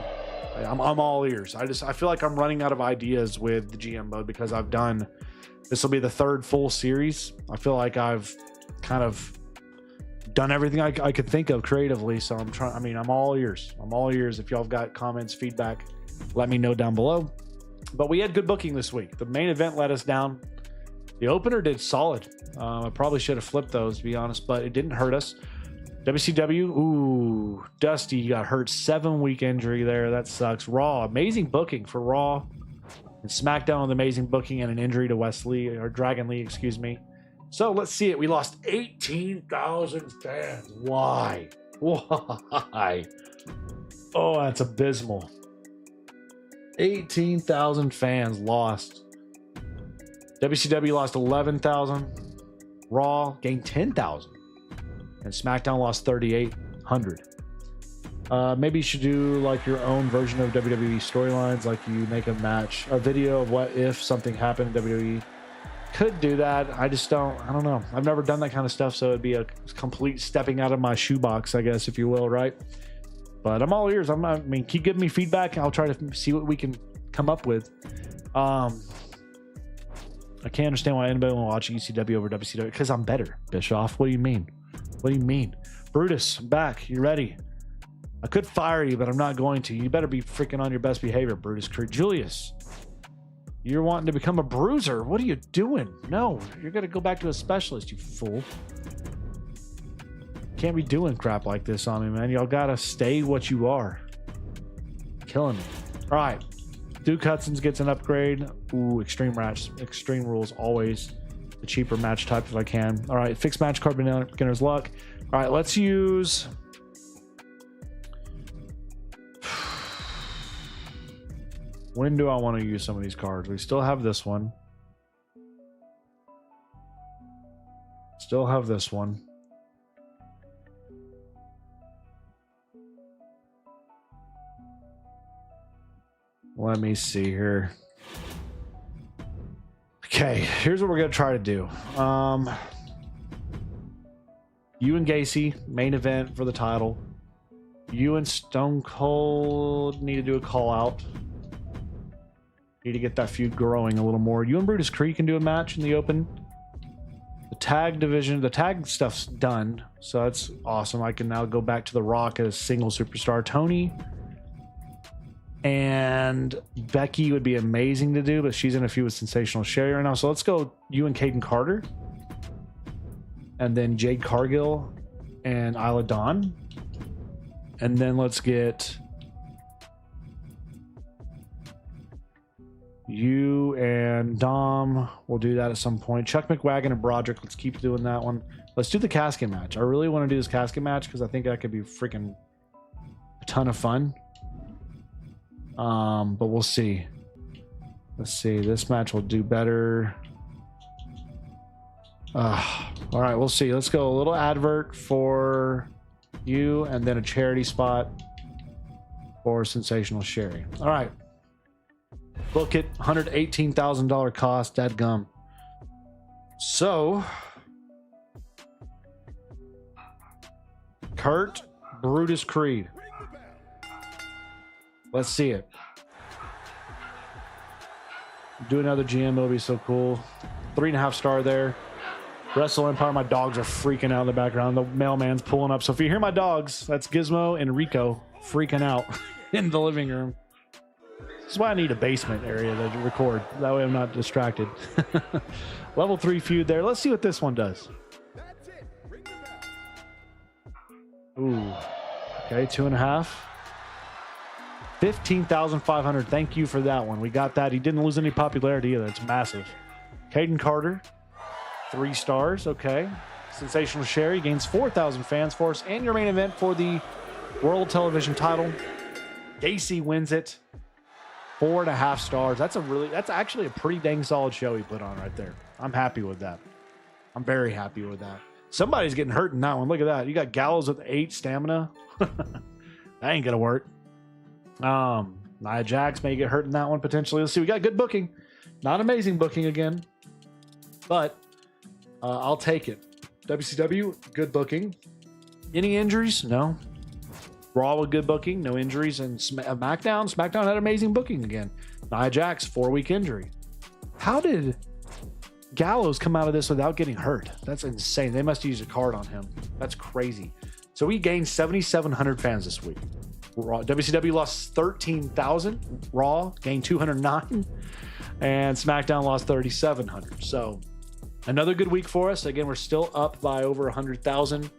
I'm all ears. I feel like I'm running out of ideas with the GM mode because this will be the third full series. I feel like I've kind of done everything I could think of creatively. So I'm all ears. I'm all ears. If y'all have got comments, feedback, let me know down below. But we had good booking this week. The main event let us down. The opener did solid. I probably should have flipped those, to be honest, but it didn't hurt us. WCW, ooh, Dusty got hurt, 7-week injury there. That sucks. Raw, amazing booking for Raw. And SmackDown with amazing booking and an injury to Wesley, or Dragon Lee, excuse me. So let's see it. We lost 18,000 fans. Why? Why? Oh, that's abysmal. 18,000 fans lost. WCW lost 11,000. Raw gained 10,000. And SmackDown lost 3,800. Maybe you should do like your own version of WWE storylines, like you make a video of what if something happened in WWE. Could do that. I don't know. I've never done that kind of stuff, so it'd be a complete stepping out of my shoebox, I guess, if you will, right? But I'm all ears. Keep giving me feedback. I'll try to see what we can come up with. I can't understand why anybody would watch ECW over WCW, because I'm better, Bischoff. What do you mean? What do you mean? Brutus, I'm back. You ready? I could fire you, but I'm not going to. You better be freaking on your best behavior, Brutus Creed. Julius, you're wanting to become a bruiser. What are you doing? No, you're going to go back to a specialist, you fool. Can't be doing crap like this on me, man. Y'all got to stay what you are. Killing me. All right. Duke Hudson's gets an upgrade. Ooh, extreme rules, always the cheaper match type if I can. All right, fixed match card, beginner's luck. All right, let's use... When do I want to use some of these cards? We still have this one. Still have this one. Let me see here. Okay, here's what we're going to try to do. You and Gacy, main event for the title. You and Stone Cold need to do a call out. Need to get that feud growing a little more. You and Brutus Creed can do a match in the open. The tag division, the tag stuff's done, so that's awesome. I can now go back to The Rock as single superstar. Tony and Becky would be amazing to do, but she's in a feud with Sensational Sherry right now. So let's go you and Caden Carter. And then Jade Cargill and Isla Dawn. And then let's get you and Dom. We'll do that at some point. Chuck McWagon and Broderick. Let's keep doing that one. Let's do the casket match. I really want to do this casket match because I think that could be freaking a ton of fun. But we'll see. Let's see. This match will do better. All right, we'll see. Let's go a little advert for you and then a charity spot for Sensational Sherry. All right. Book it. $118,000 cost. Dadgum. So, Kurt Brutus Creed. Let's see it. Do another GM. It'll be so cool. 3.5 star there. Wrestle Empire. My dogs are freaking out in the background. The mailman's pulling up. So if you hear my dogs, that's Gizmo and Rico freaking out in the living room. This is why I need a basement area to record. That way I'm not distracted. Level 3 feud there. Let's see what this one does. Ooh. Okay, 2.5. 15,500. Thank you for that one. We got that. He didn't lose any popularity either. It's massive. Caden Carter. 3 stars. Okay. Sensational Sherry gains 4,000 fans for us. And your main event for the World Television title, Gacy wins it. 4.5 stars. That's actually a pretty dang solid show he put on right there. I'm happy with that. I'm very happy with that. Somebody's getting hurt in that one. Look at that. You got Gallows with 8 stamina. That ain't gonna work. Nia Jax may get hurt in that one potentially. Let's see. We got good booking. Not amazing booking again, but I'll take it. WCW, good booking. Any injuries? No. Raw with good booking, no injuries. And SmackDown had amazing booking again. Nia Jax, 4-week injury. How did Gallows come out of this without getting hurt? That's insane. They must use a card on him. That's crazy. So we gained 7,700 fans this week. Raw, WCW lost 13,000. Raw gained 209. And SmackDown lost 3,700. So another good week for us. Again, we're still up by over 100,000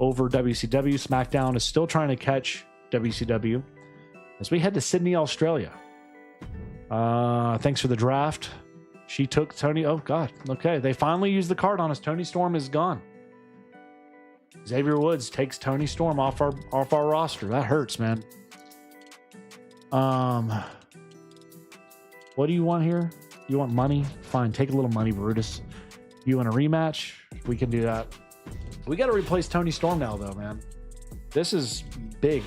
over WCW. SmackDown is still trying to catch WCW as we head to Sydney, Australia. Thanks for the draft. She took Tony. Oh, God. Okay. They finally used the card on us. Tony Storm is gone. Xavier Woods takes Tony Storm off our roster. That hurts, man. What do you want here? You want money? Fine. Take a little money, Brutus. You want a rematch? We can do that. We got to replace Tony Storm now, though, man. This is big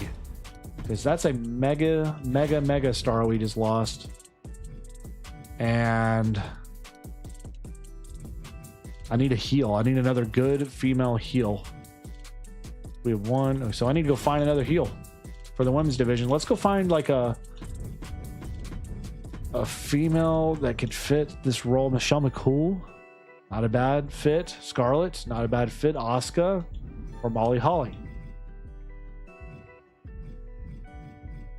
because that's a mega star we just lost. And I need a heel. I need another good female heel. We have one. So I need to go find another heel for the women's division. Let's go find like a female that could fit this role. Michelle McCool, not a bad fit. Scarlett, not a bad fit. Asuka or Molly Holly.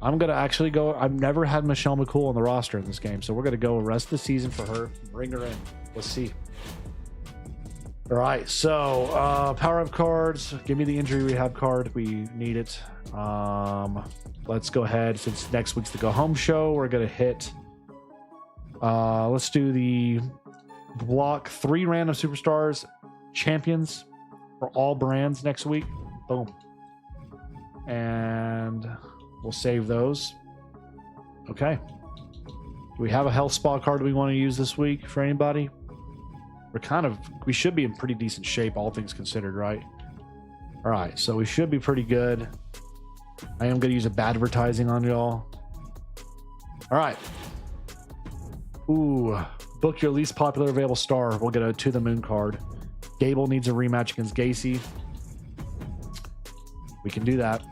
I'm going to actually go. I've never had Michelle McCool on the roster in this game, so we're going to go rest of the season for her. Bring her in. Let's see. All right, so power-up cards. Give me the injury rehab card. We need it. Let's go ahead. Since next week's the go-home show, we're going to hit... let's do the block 3 random superstars champions for all brands next week. Boom. And we'll save those. Okay. Do we have a health spa card we want to use this week for anybody? We should be in pretty decent shape, all things considered, right? All right, so we should be pretty good. I am going to use a bad advertising on y'all. All right. Ooh, book your least popular available star. We'll get a To the Moon card. Gable needs a rematch against Gacy. We can do that.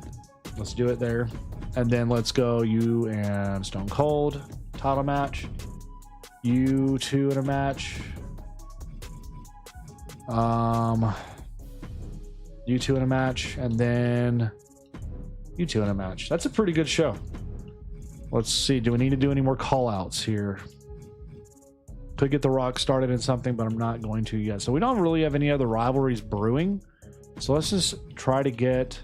Let's do it there. And then let's go you and Stone Cold title match. You two in a match. You two in a match, and then you two in a match. That's a pretty good show. Let's see. Do we need to do any more call outs here? Could get The Rock started in something, but I'm not going to yet. So we don't really have any other rivalries brewing. So let's just try to get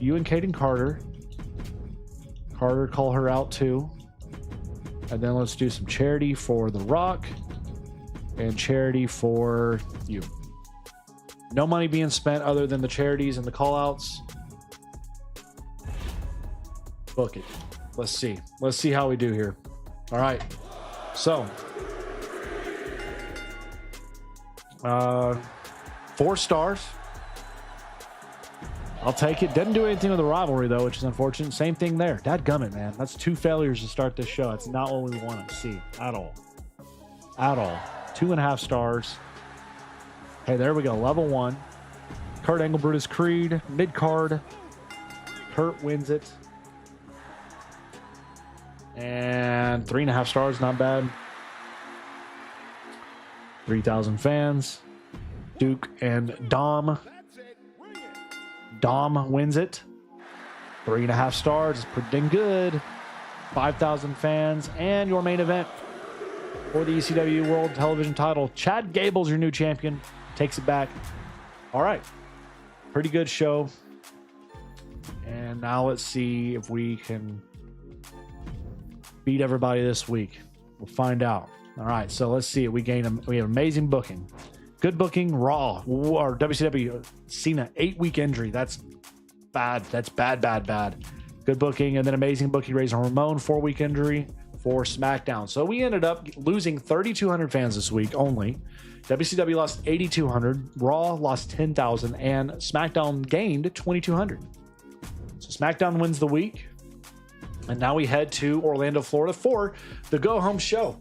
you and Kaden Carter. Carter, call her out too. And then let's do some charity for The Rock and charity for you. No money being spent other than the charities and the call outs. Book it. Let's see. Let's see how we do here. All right. So 4 stars. I'll take it. Didn't do anything with the rivalry, though, which is unfortunate. Same thing there. Dadgummit, man. That's 2 failures to start this show. That's not what we want to see at all. At all. 2.5 stars. Hey, there we go. Level 1. Kurt Angle, Brutus Creed. Mid-card. Kurt wins it. And 3.5 stars. Not bad. 3,000 fans. Duke and Dom. Dom wins it. 3.5 stars. It's pretty dang good. 5,000 fans. And your main event for the ECW World Television title. Chad Gable's your new champion. Takes it back. All right. Pretty good show. And now let's see if we can beat everybody this week. We'll find out. All right. So let's see. We have amazing booking. Good booking, Raw or WCW Cena 8-week injury. That's bad. That's bad. Good booking, and then amazing booking. Razor Ramon 4-week injury for SmackDown. So we ended up losing 3,200 fans this week only. WCW lost 8,200, Raw lost 10,000, and SmackDown gained 2,200. So SmackDown wins the week, and now we head to Orlando, Florida for the Go Home Show.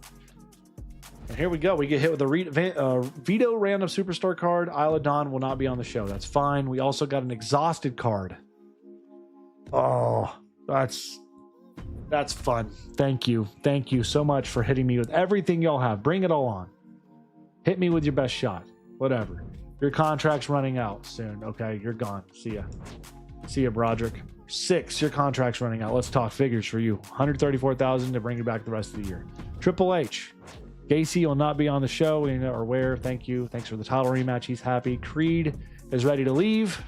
And here we go. We get hit with a Vito random superstar card. Isla Dawn will not be on the show. That's fine. We also got an exhausted card. Oh, that's fun. Thank you. Thank you so much for hitting me with everything y'all have. Bring it all on. Hit me with your best shot. Whatever. Your contract's running out soon. Okay, you're gone. See ya, Broderick. 6, your contract's running out. Let's talk figures for you. $134,000 to bring you back the rest of the year. Triple H. Gacy will not be on the show. We are aware. Thank you. Thanks for the title rematch. He's happy. Creed is ready to leave.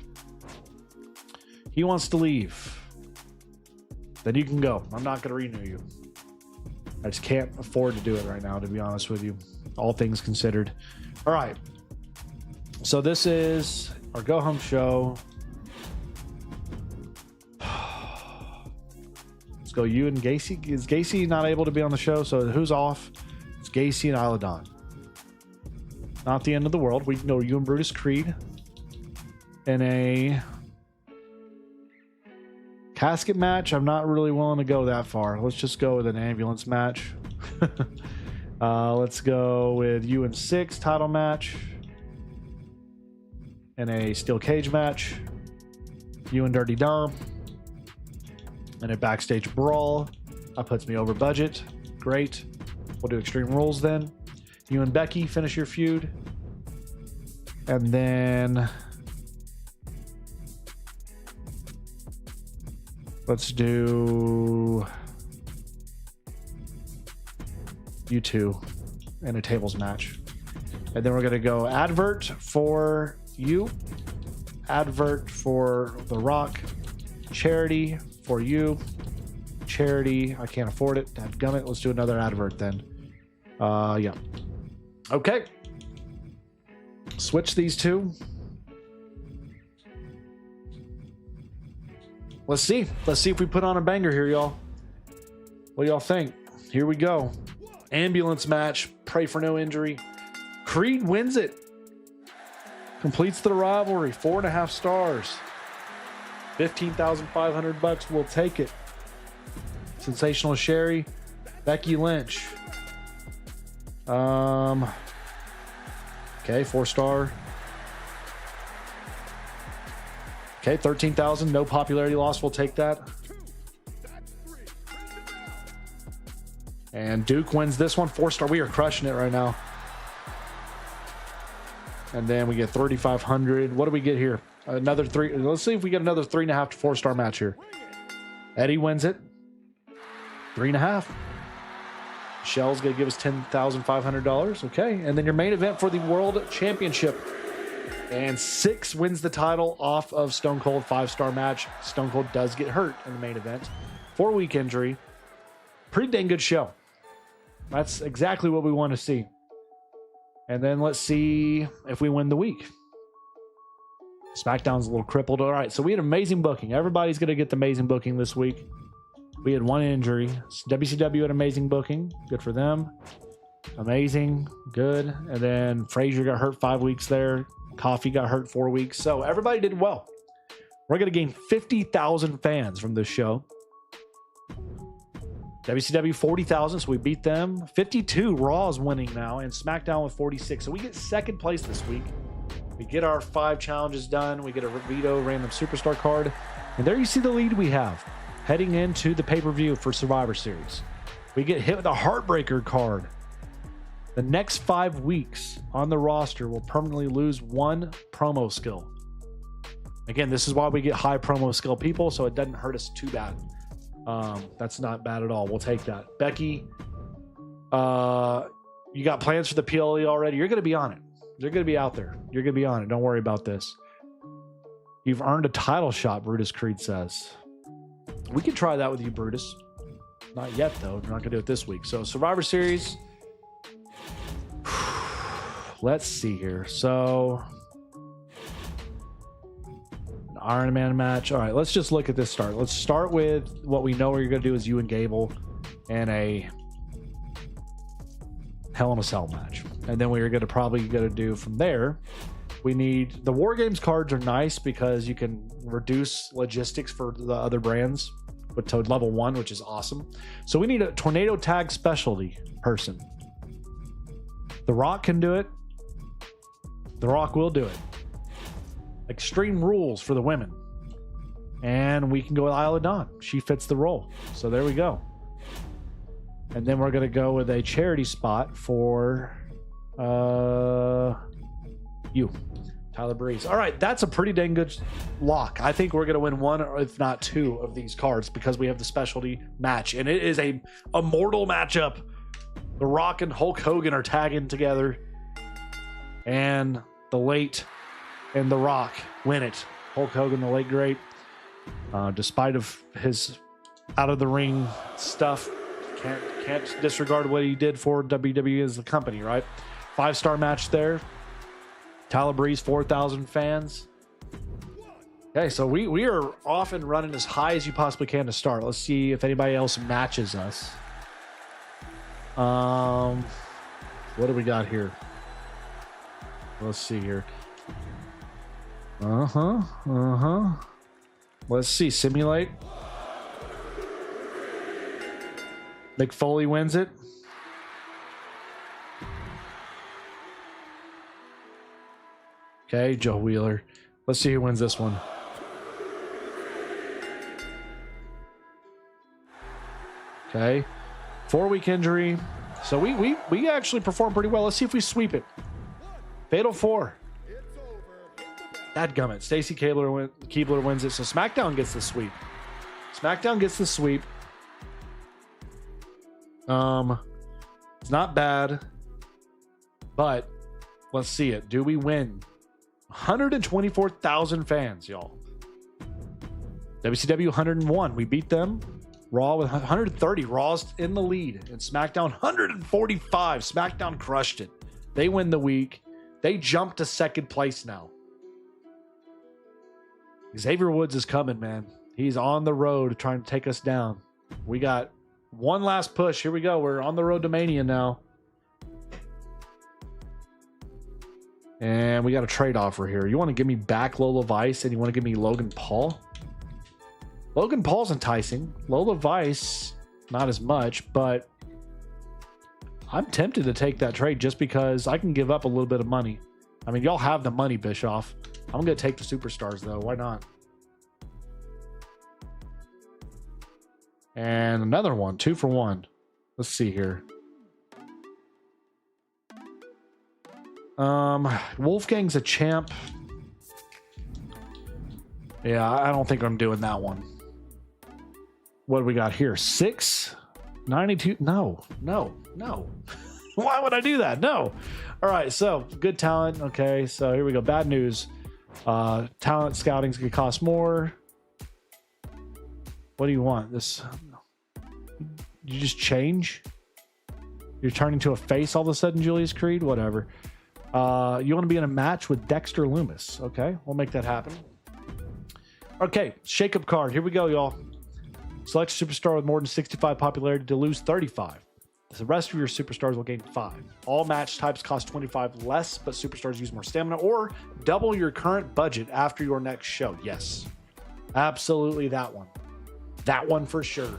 He wants to leave. Then you can go. I'm not going to renew you. I just can't afford to do it right now, to be honest with you. All things considered. All right. So this is our Go Home Show. Let's go you and Gacy. Is Gacy not able to be on the show? So who's off? It's Gacy and Isla Dawn. Not the end of the world. We can go you and Brutus Creed in a casket match. I'm not really willing to go that far. Let's just go with an ambulance match. Let's go with you and 6 title match in a steel cage match. You and Dirty Dom in a backstage brawl. That puts me over budget. Great. We'll do Extreme Rules then. You and Becky finish your feud. And then let's do you two in a tables match. And then we're going to go advert for you, advert for The Rock, charity for you, charity. I can't afford it. Dadgummit. Let's do another advert then. Yeah. Okay. Switch these two. Let's see. Let's see if we put on a banger here, y'all. What do y'all think? Here we go. Ambulance match. Pray for no injury. Creed wins it. Completes the rivalry. 4.5 stars. $15,500. We'll take it. Sensational Sherry. Becky Lynch. Okay, 4-star. Okay, 13,000. No popularity loss. We'll take that. And Duke wins this one. 4-star. We are crushing it right now. And then we get 3,500. What do we get here? Another 3. Let's see if we get another 3.5 to 4-star match here. Eddie wins it. 3.5. Michelle's going to give us $10,500. Okay. And then your main event for the World Championship. And 6 wins the title off of Stone Cold. 5-star match. Stone Cold does get hurt in the main event. 4-week injury. Pretty dang good show. That's exactly what we want to see. And then let's see if we win the week. SmackDown's a little crippled. All right, so we had amazing booking. Everybody's going to get the amazing booking this week. We had 1 injury. WCW had amazing booking. Good for them. Amazing. Good. And then Frazier got hurt 5 weeks there. Coffee got hurt 4 weeks. So everybody did well. We're going to gain 50,000 fans from this show. WCW 40,000, so we beat them. 52, Raw is winning now, and SmackDown with 46. So we get second place this week. We get our 5 challenges done. We get a Vito random superstar card. And there you see the lead we have heading into the pay-per-view for Survivor Series. We get hit with a Heartbreaker card. The next 5 weeks on the roster will permanently lose 1 promo skill. Again, this is why we get high promo skill people, so it doesn't hurt us too bad. That's not bad at all. We'll take that. Becky, you got plans for the PLE already? You're going to be on it. You're going to be out there. You're going to be on it. Don't worry about this. You've earned a title shot, Brutus Creed says. We could try that with you, Brutus. Not yet, though. We're not going to do it this week. So, Survivor Series. let's see here. So, an Iron Man match. All right, let's just look at this start. Let's start with what we know you're going to do is you and Gable and a Hell in a Cell match. And then we're going to probably going to do from there. We need the War Games cards are nice because you can reduce logistics for the other brands with to level 1, which is awesome. So we need a Tornado Tag Specialty person. The Rock can do it. The Rock will do it. Extreme Rules for the women. And we can go with Isla Dawn. She fits the role. So there we go. And then we're going to go with a charity spot for you, Tyler Breeze. All right, that's a pretty dang good lock. I think we're going to win one, or if not two, of these cards because we have the specialty match. And it is a mortal matchup. The Rock and Hulk Hogan are tagging together. And the late and The Rock win it. Hulk Hogan, the late great, despite of his out-of-the-ring stuff, can't disregard what he did for WWE as a company, right? 5-star match there. Tyler Breeze, 4,000 fans. Okay, so we are off and running as high as you possibly can to start. Let's see if anybody else matches us. What do we got here? Let's see here. Let's see. Simulate. Mick Foley wins it. Okay, Joe Wheeler. Let's see who wins this one. Okay. 4-week injury. So we actually performed pretty well. Let's see if we sweep it. Fatal 4. Dadgummit. Stacy Keibler wins it. So SmackDown gets the sweep. SmackDown gets the sweep. It's not bad, but let's see it. Do we win? 124,000 fans, y'all. WCW 101. We beat them. Raw with 130. Raw's in the lead. And SmackDown 145. SmackDown crushed it. They win the week. They jump to second place now. Xavier Woods is coming, man. He's on the road trying to take us down. We got one last push. Here we go. We're on the road to Mania now. And we got a trade offer here. You want to give me back Lola Vice and you want to give me Logan Paul? Logan Paul's enticing. Lola Vice, not as much, but I'm tempted to take that trade just because I can give up a little bit of money. I mean, y'all have the money, Bischoff. I'm going to take the superstars, though. Why not? And another one, 2 for 1. Let's see here. Wolfgang's a champ. Yeah, I don't think I'm doing that one. What do we got here? 692. No. Why would I do that? No. All right, so good talent. Okay, so here we go. Bad news. Talent scouting's gonna cost more. What do you want? This? You just change? You're turning to a face all of a sudden, Julius Creed? Whatever. You want to be in a match with Dexter Loomis? Okay, we'll make that happen. Okay, shake-up card. Here we go, y'all. Select a superstar with more than 65 popularity to lose 35. The rest of your superstars will gain 5. All match types cost 25 less, but superstars use more stamina, or double your current budget after your next show. Yes, absolutely that one. That one for sure.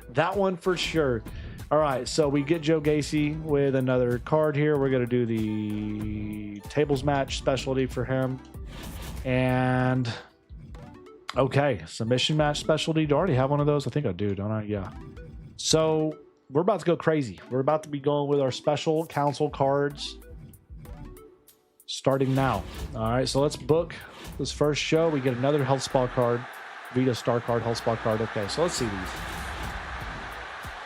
That one for sure. All right, so we get Joe Gacy with another card here. We're going to do the tables match specialty for him. And, okay, submission match specialty. Do I already have one of those? I think I do, don't I? Yeah. So we're about to go crazy. We're about to be going with our special council cards starting now. All right, so let's book this first show. We get another Health Spa card, Vita Star card, Health Spa card. Okay, so let's see these.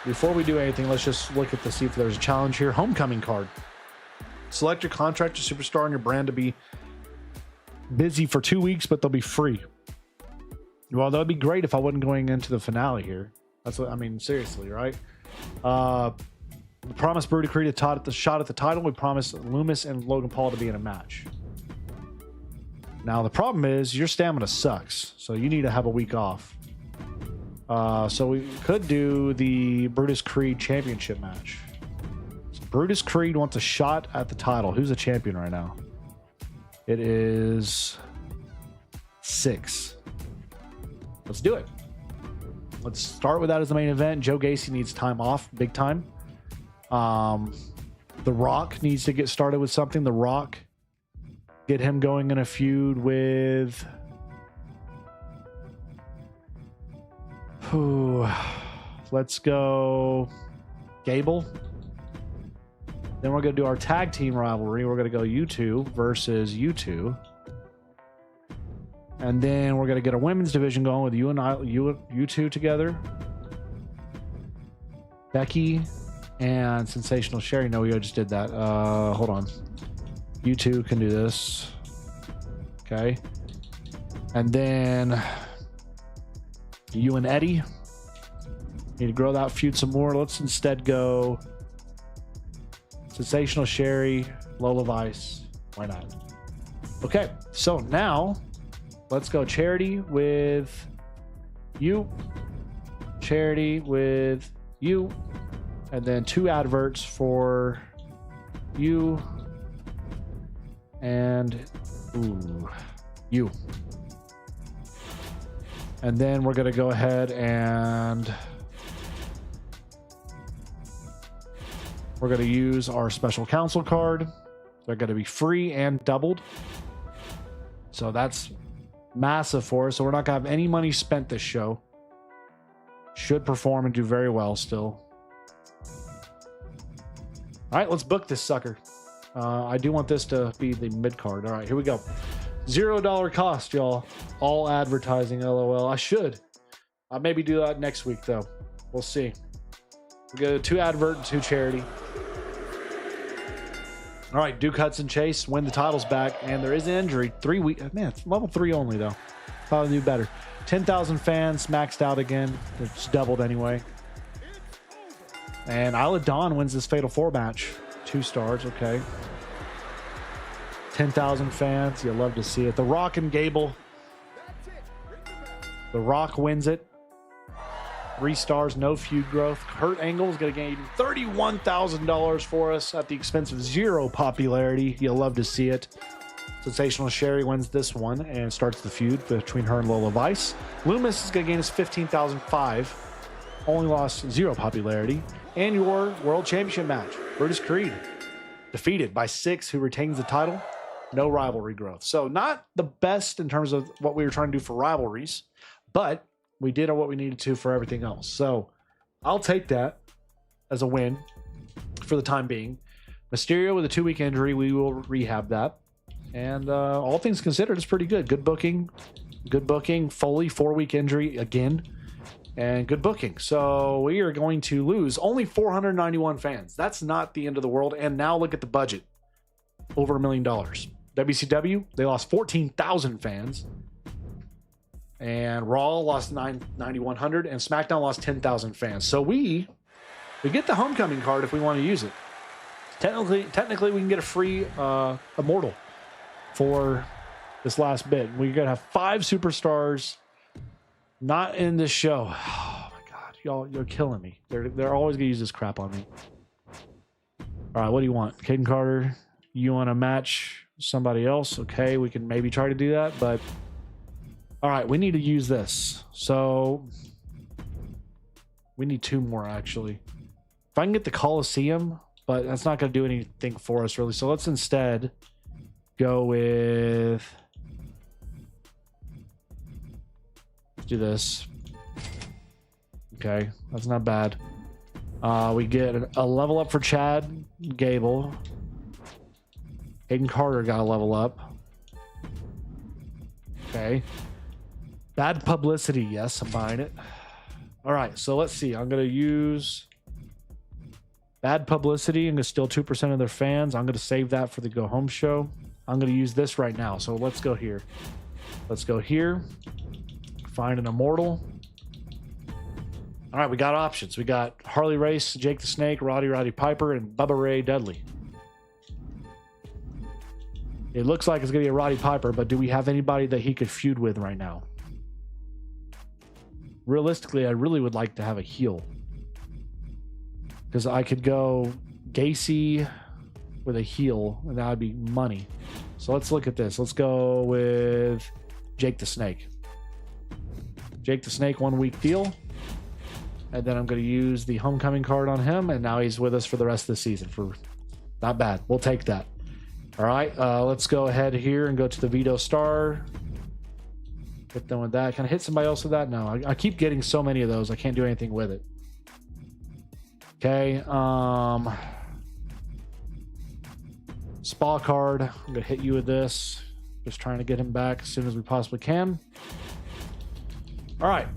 Before we do anything, let's just look at see if there's a challenge here. Homecoming card. Select your contract, your superstar, and your brand to be busy for 2 weeks, but they'll be free. Well, that would be great if I wasn't going into the finale here. That's what I mean, seriously, right? We promised Brody Creed a shot at the title. We promised Loomis and Logan Paul to be in a match. Now, the problem is your stamina sucks, so you need to have a week off. So we could do the Brutus Creed championship match. So Brutus Creed wants a shot at the title. Who's the champion right now? It is 6. Let's do it. Let's start with that as the main event. Joe Gacy needs time off, big time. The Rock needs to get started with something. The Rock, get him going in a feud with... Let's go Gable. Then we're going to do our tag team rivalry. We're going to go you two versus you two. And then we're going to get a women's division going with you two together. Becky and Sensational Sherry. No, we just did that. Hold on. You two can do this. Okay. And then you and Eddie need to grow that feud some more. Let's instead go Sensational Sherry, Lola Vice. Why not? Okay. So now let's go Charity with you. Charity with you. And then 2 adverts for you and you. And then we're going to go ahead and we're going to use our special counsel card. They're going to be free and doubled. So that's massive for us. So we're not going to have any money spent this show. Should perform and do very well still. All right, let's book this sucker. I do want this to be the mid card. All right, here we go. $0 cost, y'all. All advertising, LOL. I should. I'll maybe do that next week, though. We'll see. We go 2 advert and 2 charity. All right, Duke Hudson Chase win the titles back, and there is an injury. 3 weeks. Man, it's level 3 only, though. Probably do better. 10,000 fans maxed out again. It's doubled anyway. And Isla Dawn wins this Fatal 4 match. 2 stars, okay. 10,000 fans. You love to see it. The Rock and Gable. The Rock wins it. 3 stars, no feud growth. Kurt Angle is going to gain $31,000 for us at the expense of 0 popularity. You'll love to see it. Sensational Sherry wins this one and starts the feud between her and Lola Vice. Loomis is going to gain us $15,005. Only lost 0 popularity. And your World Championship match, Brutus Creed, defeated by 6, who retains the title. No rivalry growth. So not the best in terms of what we were trying to do for rivalries, but we did what we needed to for everything else. So I'll take that as a win for the time being. Mysterio with a 2-week injury, we will rehab that. And all things considered, it's pretty good. Good booking. Good booking. Foley, 4-week injury again. And good booking. So we are going to lose only 491 fans. That's not the end of the world. And now look at the budget. Over $1 million. WCW, they lost 14,000 fans. And Raw lost 9,100. And SmackDown lost 10,000 fans. So we get the homecoming card if we want to use it. Technically we can get a free Immortal for this last bit. We're going to have 5 superstars not in this show. Oh my God, y'all, you're killing me. They're always gonna use this crap on me. All right, what do you want? Caden Carter, you want to match somebody else? Okay, we can maybe try to do that, but all right, we need to use this. So we need 2 more actually. If I can get the Coliseum, but that's not gonna do anything for us really. So let's instead go with, do this. Okay, that's not bad. We get a level up for Chad Gable. Aiden Carter got a level up. Okay. Bad publicity. Yes, I'm buying it. All right, so let's see. I'm going to use bad publicity. I'm going to steal 2% of their fans. I'm going to save that for the Go Home show. I'm going to use this right now. So let's go here. Let's go here. Find an Immortal. All right, we got options. We got Harley Race, Jake the Snake, Roddy Piper, and Bubba Ray Dudley. It looks like it's going to be a Roddy Piper, but do we have anybody that he could feud with right now? Realistically, I really would like to have a heel. Because I could go Gacy with a heel, and that would be money. So let's look at this. Let's go with Jake the Snake. Jake the Snake, 1 week deal. And then I'm going to use the homecoming card on him, and now he's with us for the rest of the season. For not bad. We'll take that. All right, let's go ahead here and go to the Vito Star. Get done with that. Can I hit somebody else with that? No, I keep getting so many of those. I can't do anything with it. Okay. Spa card. I'm going to hit you with this. Just trying to get him back as soon as we possibly can. All right.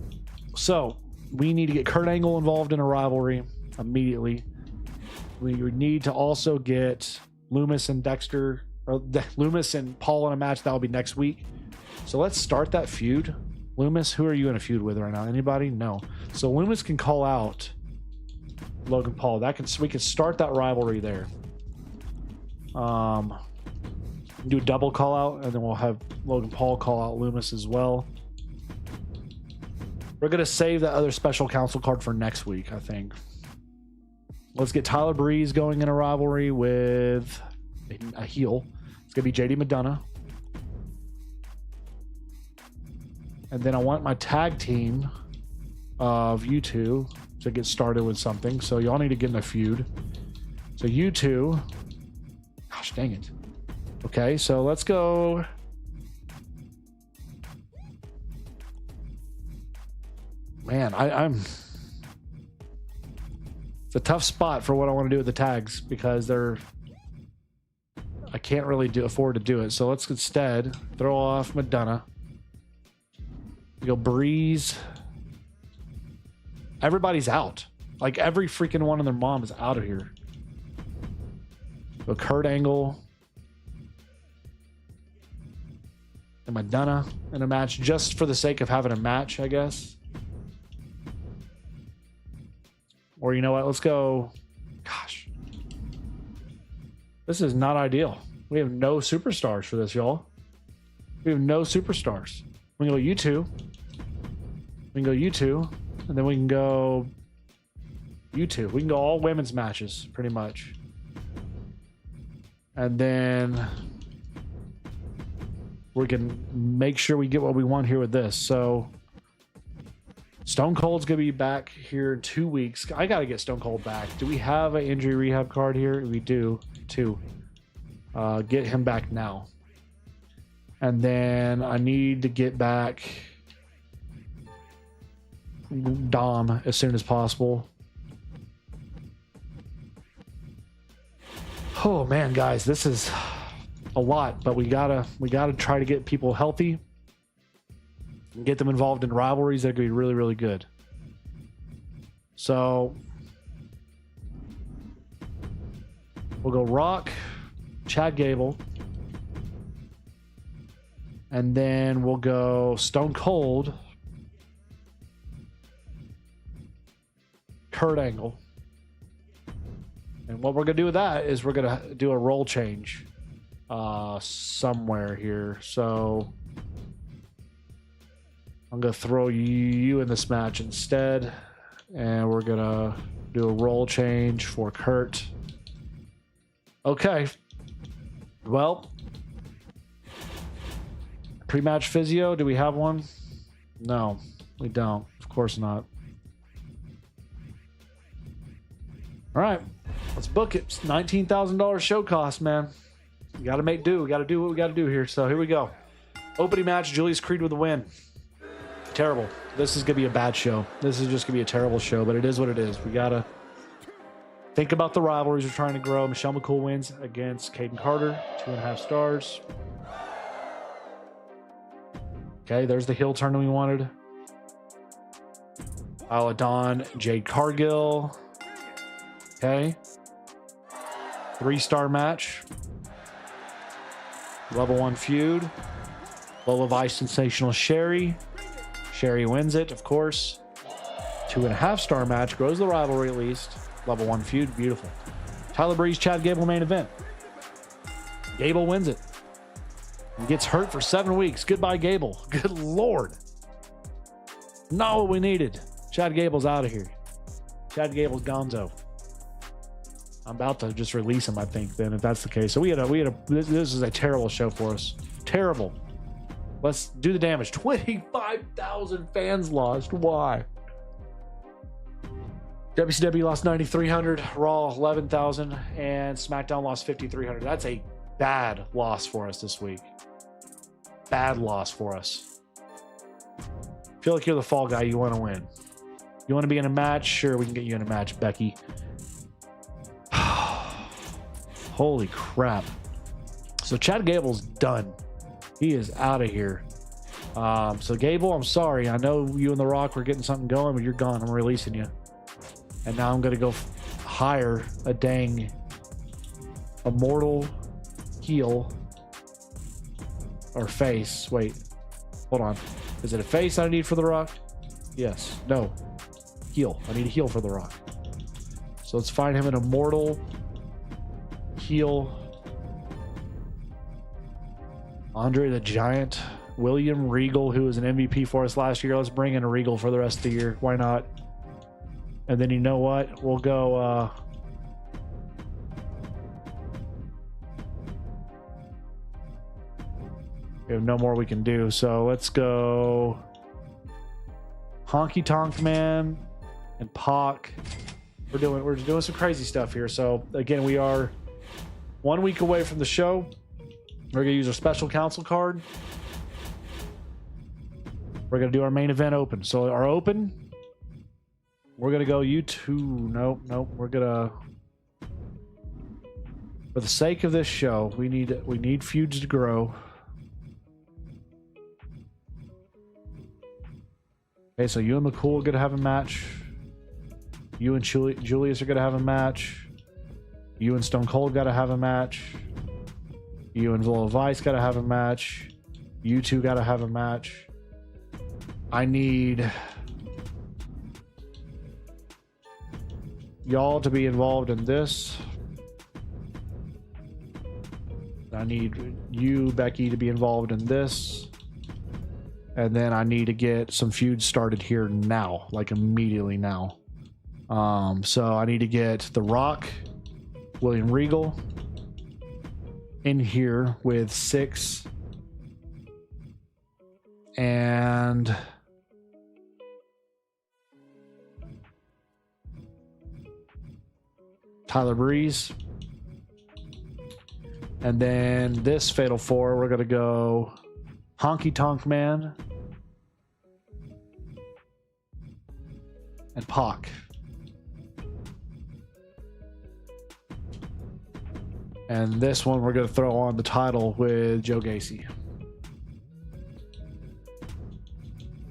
So we need to get Kurt Angle involved in a rivalry immediately. We need to also get Loomis and Dexter, or Loomis and Paul in a match. That'll be next week. So let's start that feud. Loomis, who are you in a feud with right now? Anybody? No. So Loomis can call out Logan Paul. We can start that rivalry there. Do a double call out, and then we'll have Logan Paul call out Loomis as well. We're gonna save that other special counsel card for next week, I think. Let's get Tyler Breeze going in a rivalry with a heel. It's going to be JD McDonough. And then I want my tag team of you two to get started with something. So y'all need to get in a feud. So you two... Gosh, dang it. Okay, so let's go... Man, I'm... It's a tough spot for what I want to do with the tags because I can't really afford to do it. So let's instead throw off Madonna. We go Breeze. Everybody's out. Like every freaking one of their mom is out of here. Go Kurt Angle and Madonna in a match just for the sake of having a match, I guess. Or you know what? Let's go. Gosh. This is not ideal. We have no superstars for this, y'all. We have no superstars. We can go you two. We can go you two. And then we can go you two. We can go all women's matches, pretty much. And then we can make sure we get what we want here with this. So Stone Cold's going to be back here in 2 weeks. I got to get Stone Cold back. Do we have an injury rehab card here? We do, too. Get him back now. And then I need to get back Dom as soon as possible. Oh, man, guys, this is a lot. But we gotta try to get people healthy. Get them involved in rivalries that could be really, really good. So we'll go Rock, Chad Gable, and then we'll go Stone Cold, Kurt Angle. And what we're going to do with that is we're going to do a role change somewhere here. So I'm going to throw you in this match instead. And we're going to do a role change for Kurt. Okay. Well, pre-match physio, do we have one? No, we don't. Of course not. All right. Let's book it. It's $19,000 show cost, man. We got to make do. We got to do what we got to do here. So here we go. Opening match, Julius Creed with a win. Terrible. This is going to be a bad show. This is just going to be a terrible show, but it is what it is. We got to think about the rivalries we're trying to grow. Michelle McCool wins against Caden Carter, 2.5 stars. Okay, there's the heel turn we wanted. Isla Dawn, Jade Cargill. Okay. 3-star match. Level 1 feud. Lola Vice, Sensational Sherry. Sherry wins it, of course. 2.5 star match. Grows the rivalry at least. Level 1 feud. Beautiful. Tyler Breeze, Chad Gable main event. Gable wins it. He gets hurt for 7 weeks. Goodbye, Gable. Good Lord. Not what we needed. Chad Gable's out of here. Chad Gable's gonzo. I'm about to just release him, I think, then, if that's the case. So this is a terrible show for us. Terrible. Let's do the damage. 25,000 fans lost. Why? WCW lost 9,300, Raw 11,000, and SmackDown lost 5,300. That's a bad loss for us this week. Bad loss for us. Feel like you're the fall guy. You want to win. You want to be in a match? Sure, we can get you in a match, Becky. Holy crap. So Chad Gable's done. He is out of here. So Gable, I'm sorry. I know you and The Rock were getting something going, but you're gone. I'm releasing you. And now I'm going to go hire a dang immortal heel or face. Wait, hold on. Is it a face I need for The Rock? Yes. No. Heel. I need a heel for The Rock. So let's find him an immortal heel. Andre the Giant. William Regal, who was an MVP for us last year. Let's bring in a Regal for the rest of the year. Why not? And then you know what? We'll go we have no more we can do. So let's go Honky Tonk Man and Pac. We're doing some crazy stuff here. So again, we are 1 week away from the show. We're gonna use our special counsel card. We're gonna do our main event open. So our open, we're gonna go U2. Nope. We're gonna, for the sake of this show, we need feuds to grow. Okay, so you and McCool are gonna have a match. You and Julius are gonna have a match. You and Stone Cold gotta have a match. You and Villa Vice gotta have a match. You two gotta have a match. I need y'all to be involved in this. I need you, Becky, to be involved in this. And then I need to get some feuds started here now, like immediately now. So I need to get The Rock, William Regal in here with 6. And Tyler Breeze. And then this Fatal 4, we're going to go Honky Tonk Man and Pac. And this one we're going to throw on the title with Joe Gacy.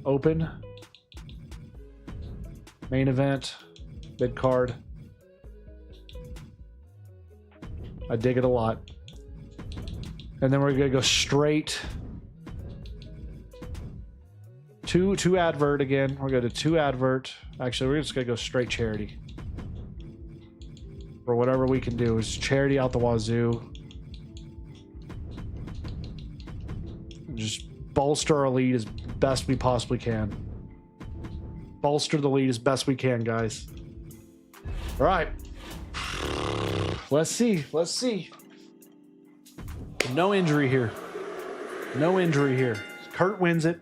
Open. Main event. Mid card. I dig it a lot. And then we're going to go straight to advert again. We're going to 2 advert. Actually, we're just going to go straight charity. For whatever we can do. Is charity out the wazoo. Just bolster our lead as best we possibly can. Bolster the lead as best we can, guys. All right. Let's see. No injury here. Kurt wins it.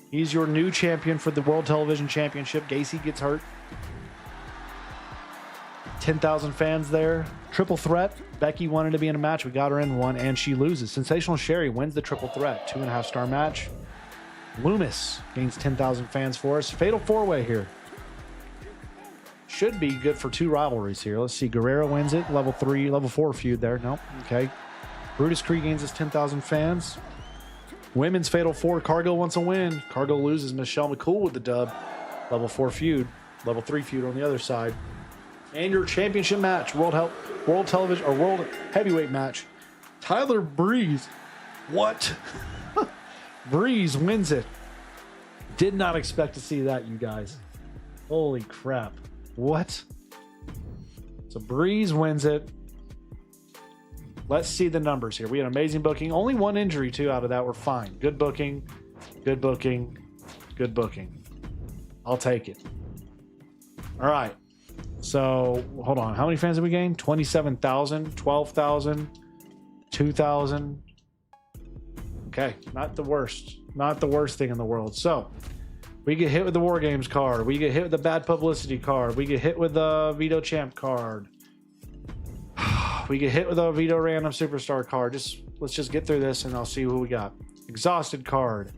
He's your new champion for the World Television Championship. Gacy gets hurt. 10,000 fans there. Triple threat. Becky wanted to be in a match. We got her in one, and she loses. Sensational Sherry wins the triple threat. 2.5 star match. Loomis gains 10,000 fans for us. Fatal 4-way here. Should be good for 2 rivalries here. Let's see. Guerrero wins it. Level 4 feud there. Nope. Okay. Brutus Creed gains us 10,000 fans. Women's Fatal 4. Cargill wants a win. Cargill loses. Michelle McCool with the dub. Level 4 feud. Level 3 feud on the other side. And your championship match. World Television or World Heavyweight match. Tyler Breeze. What? Breeze wins it. Did not expect to see that, you guys. Holy crap. What? So Breeze wins it. Let's see the numbers here. We had amazing booking. Only one injury, too, out of that. We're fine. Good booking. Good booking. Good booking. I'll take it. All right. So, hold on. How many fans did we gain? 27,000, 12,000, 2,000. Okay. Not the worst. Not the worst thing in the world. So, we get hit with the War Games card. We get hit with the bad publicity card. We get hit with the Veto Champ card. We get hit with a Veto Random Superstar card. Let's just get through this and I'll see who we got. Exhausted card.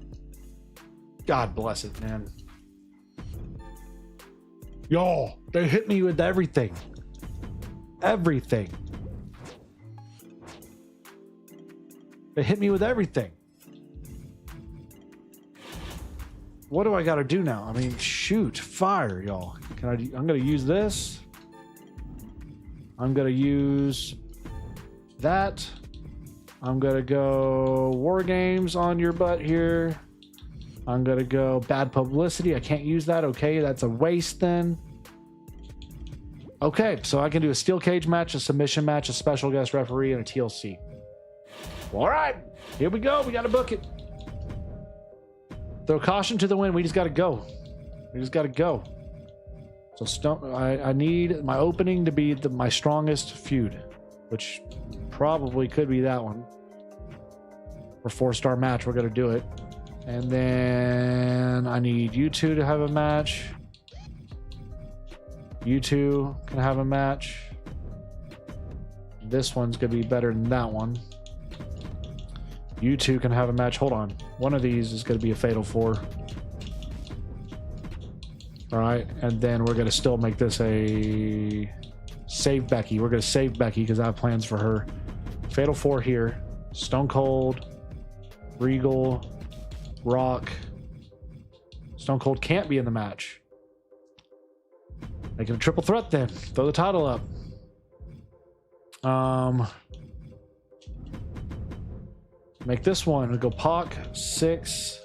God bless it, man. Y'all, they hit me with everything. Everything. They hit me with everything. What do I got to do now? I mean, shoot, fire, y'all. I'm going to use this. I'm going to use that. I'm going to go War Games on your butt here. I'm going to go bad publicity. I can't use that. Okay, that's a waste then. Okay, so I can do a steel cage match, a submission match, a special guest referee, and a TLC. All right, here we go. We got to book it. Throw caution to the wind. We just got to go. We just got to go. So I need my opening to be my strongest feud, which probably could be that one. For 4-star match, we're going to do it. And then I need you two to have a match. You two can have a match. This one's going to be better than that one. You two can have a match. Hold on. One of these is going to be a Fatal 4. All right. And then we're going to still make this a save Becky. We're going to save Becky because I have plans for her. Fatal 4 here. Stone Cold. Regal. Rock. Stone Cold can't be in the match. Make it a triple threat then. Throw the title up. Make this one. We'll go Pac, 6.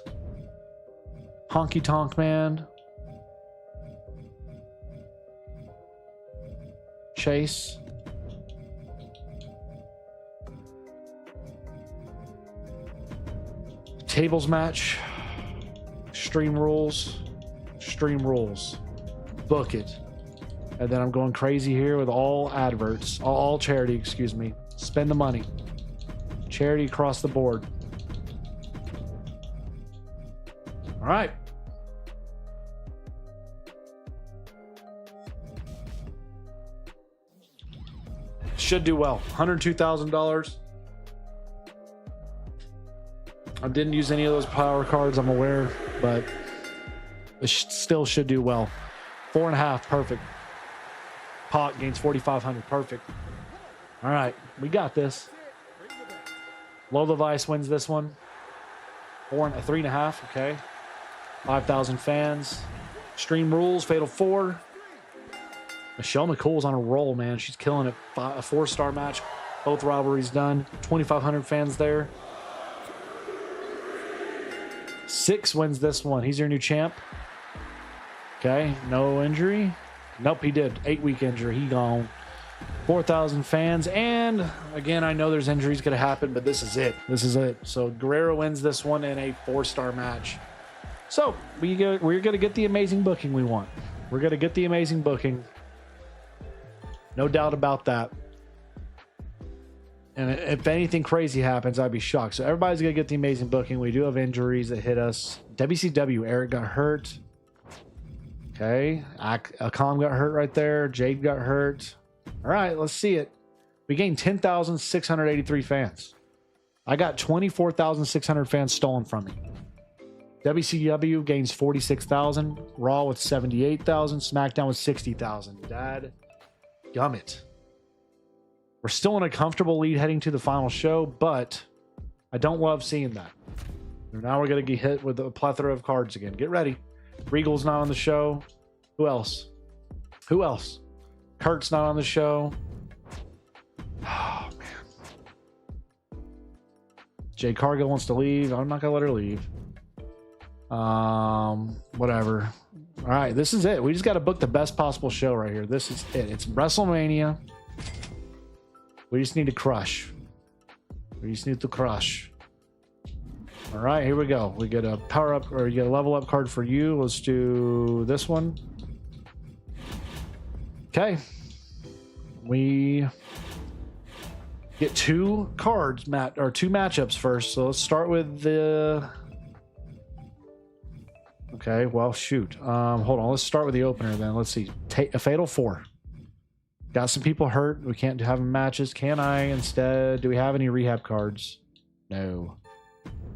Honky Tonk Man. Chase. Tables match. Extreme Rules. Extreme Rules. Book it. And then I'm going crazy here with all adverts. All charity, excuse me. Spend the money. Charity across the board. All right. Should do well. $102,000. I didn't use any of those power cards, I'm aware, but it still should do well. 4.5, perfect. Pac gains 4,500, perfect. All right, we got this. Low Levice wins this one. 3.5, okay. 5,000 fans. Extreme Rules, Fatal 4. Michelle McCool's on a roll, man. She's killing it. A 4-star match. Both rivalries done. 2,500 fans there. 6 wins this one. He's your new champ. Okay, no injury. Nope, he did. 8-week injury. He gone. 4,000 fans. And again, I know there's injuries going to happen, but this is it. This is it. So Guerrero wins this one in a 4-star match. So we're going to get the amazing booking we want. We're going to get the amazing booking. No doubt about that. And if anything crazy happens, I'd be shocked. So everybody's going to get the amazing booking. We do have injuries that hit us. WCW, Eric got hurt. Okay. Akam got hurt right there. Jade got hurt. All right, let's see it. We gained 10,683 fans. I got 24,600 fans stolen from me. WCW gains 46,000. Raw with 78,000. SmackDown with 60,000. Dad gummit. We're still in a comfortable lead heading to the final show, but I don't love seeing that. Now we're going to get hit with a plethora of cards again. Get ready. Regal's not on the show. Who else? Who else? Kurt's not on the show. Oh, man. Jay Cargill wants to leave. I'm not going to let her leave. Whatever. All right, this is it. We just got to book the best possible show right here. This is it. It's WrestleMania. We just need to crush. We just need to crush. All right, here we go. We get a power up, or you get a level up card for you. Let's do this one. Okay. We get 2 cards, or 2 matchups first. So let's start with the... Okay, well, shoot. Hold on. Let's start with the opener then. Let's see. A Fatal 4. Got some people hurt. We can't have matches. Can I instead? Do we have any rehab cards? No.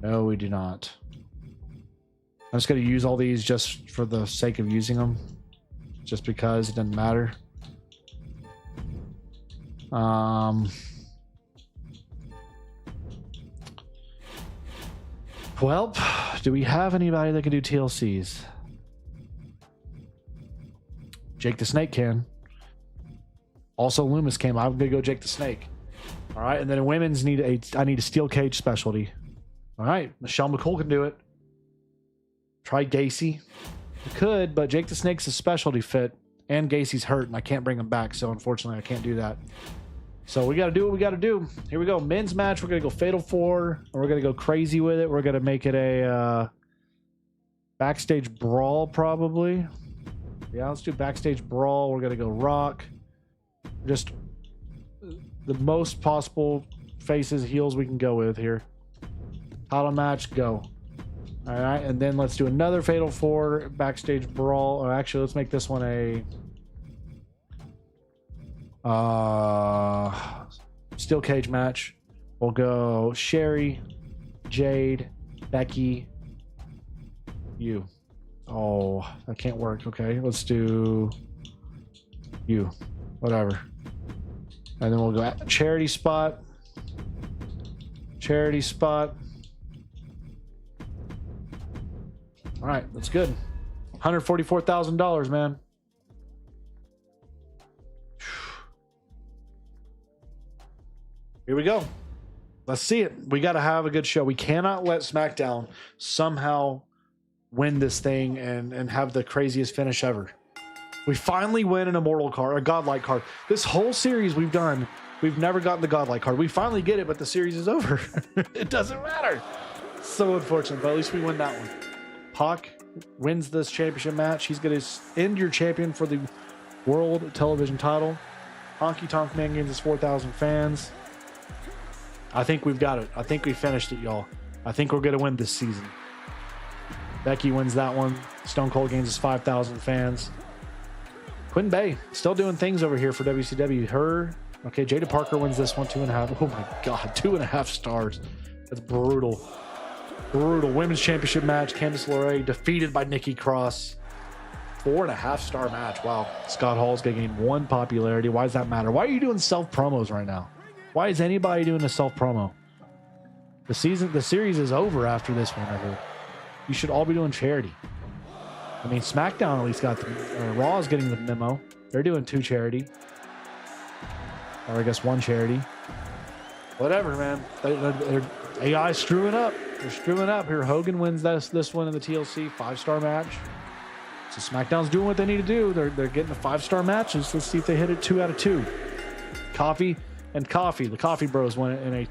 No, we do not. I'm just going to use all these just for the sake of using them. Just because it doesn't matter. Well, do we have anybody that can do TLCs? Jake the Snake can. Also, Loomis came. I'm gonna go Jake the Snake. All right, and then in women's I need a steel cage specialty. All right, Michelle McCool can do it. Try Gacy. I could, but Jake the Snake's a specialty fit, and Gacy's hurt, and I can't bring him back. So unfortunately, I can't do that. So we got to do what we got to do. Here we go. Men's match. We're going to go Fatal 4. And we're going to go crazy with it. We're going to make it a backstage brawl, probably. Yeah, let's do backstage brawl. We're going to go Rock. Just the most possible faces, heels we can go with here. Title match, go. All right. And then let's do another Fatal 4 backstage brawl. Or actually, let's make this one a... steel cage match. We'll go Sherry, Jade, Becky, you. Oh, that can't work. Okay, let's do you. Whatever. And then we'll go charity spot. Charity spot. All right, that's good. $144,000, man. Here we go. Let's see it. We got to have a good show. We cannot let SmackDown somehow win this thing and have the craziest finish ever. We finally win an immortal card, a godlike card. This whole series we've done, we've never gotten the godlike card. We finally get it, but the series is over. It doesn't matter. So unfortunate, but at least we win that one. Pac wins this championship match. He's going to end your champion for the World Television title. Honky Tonk Man gains his 4,000 fans. I think we've got it. I think we finished it, y'all. I think we're going to win this season. Becky wins that one. Stone Cold gains his 5,000 fans. Quinn Bay still doing things over here for WCW. Okay, Jada Parker wins this one, 2.5. Oh my God, 2.5 stars. That's brutal. Brutal. Women's Championship match. Candice LeRae defeated by Nikki Cross. 4.5 star match. Wow. Scott Hall's going to gain 1 popularity. Why does that matter? Why are you doing self promos right now? Why is anybody doing a self promo? The series is over after this one. I heard. You should all be doing charity. I mean, SmackDown at least got the Raw is getting the memo. They're doing 2 charity, or I guess 1 charity. Whatever, man. They're AI screwing up. They're screwing up here. Hogan wins this one in the TLC 5-star match. So SmackDown's doing what they need to do. They're getting the 5-star matches. Let's see if they hit it 2 out of 2. Coffee. The Coffee Bros won it in a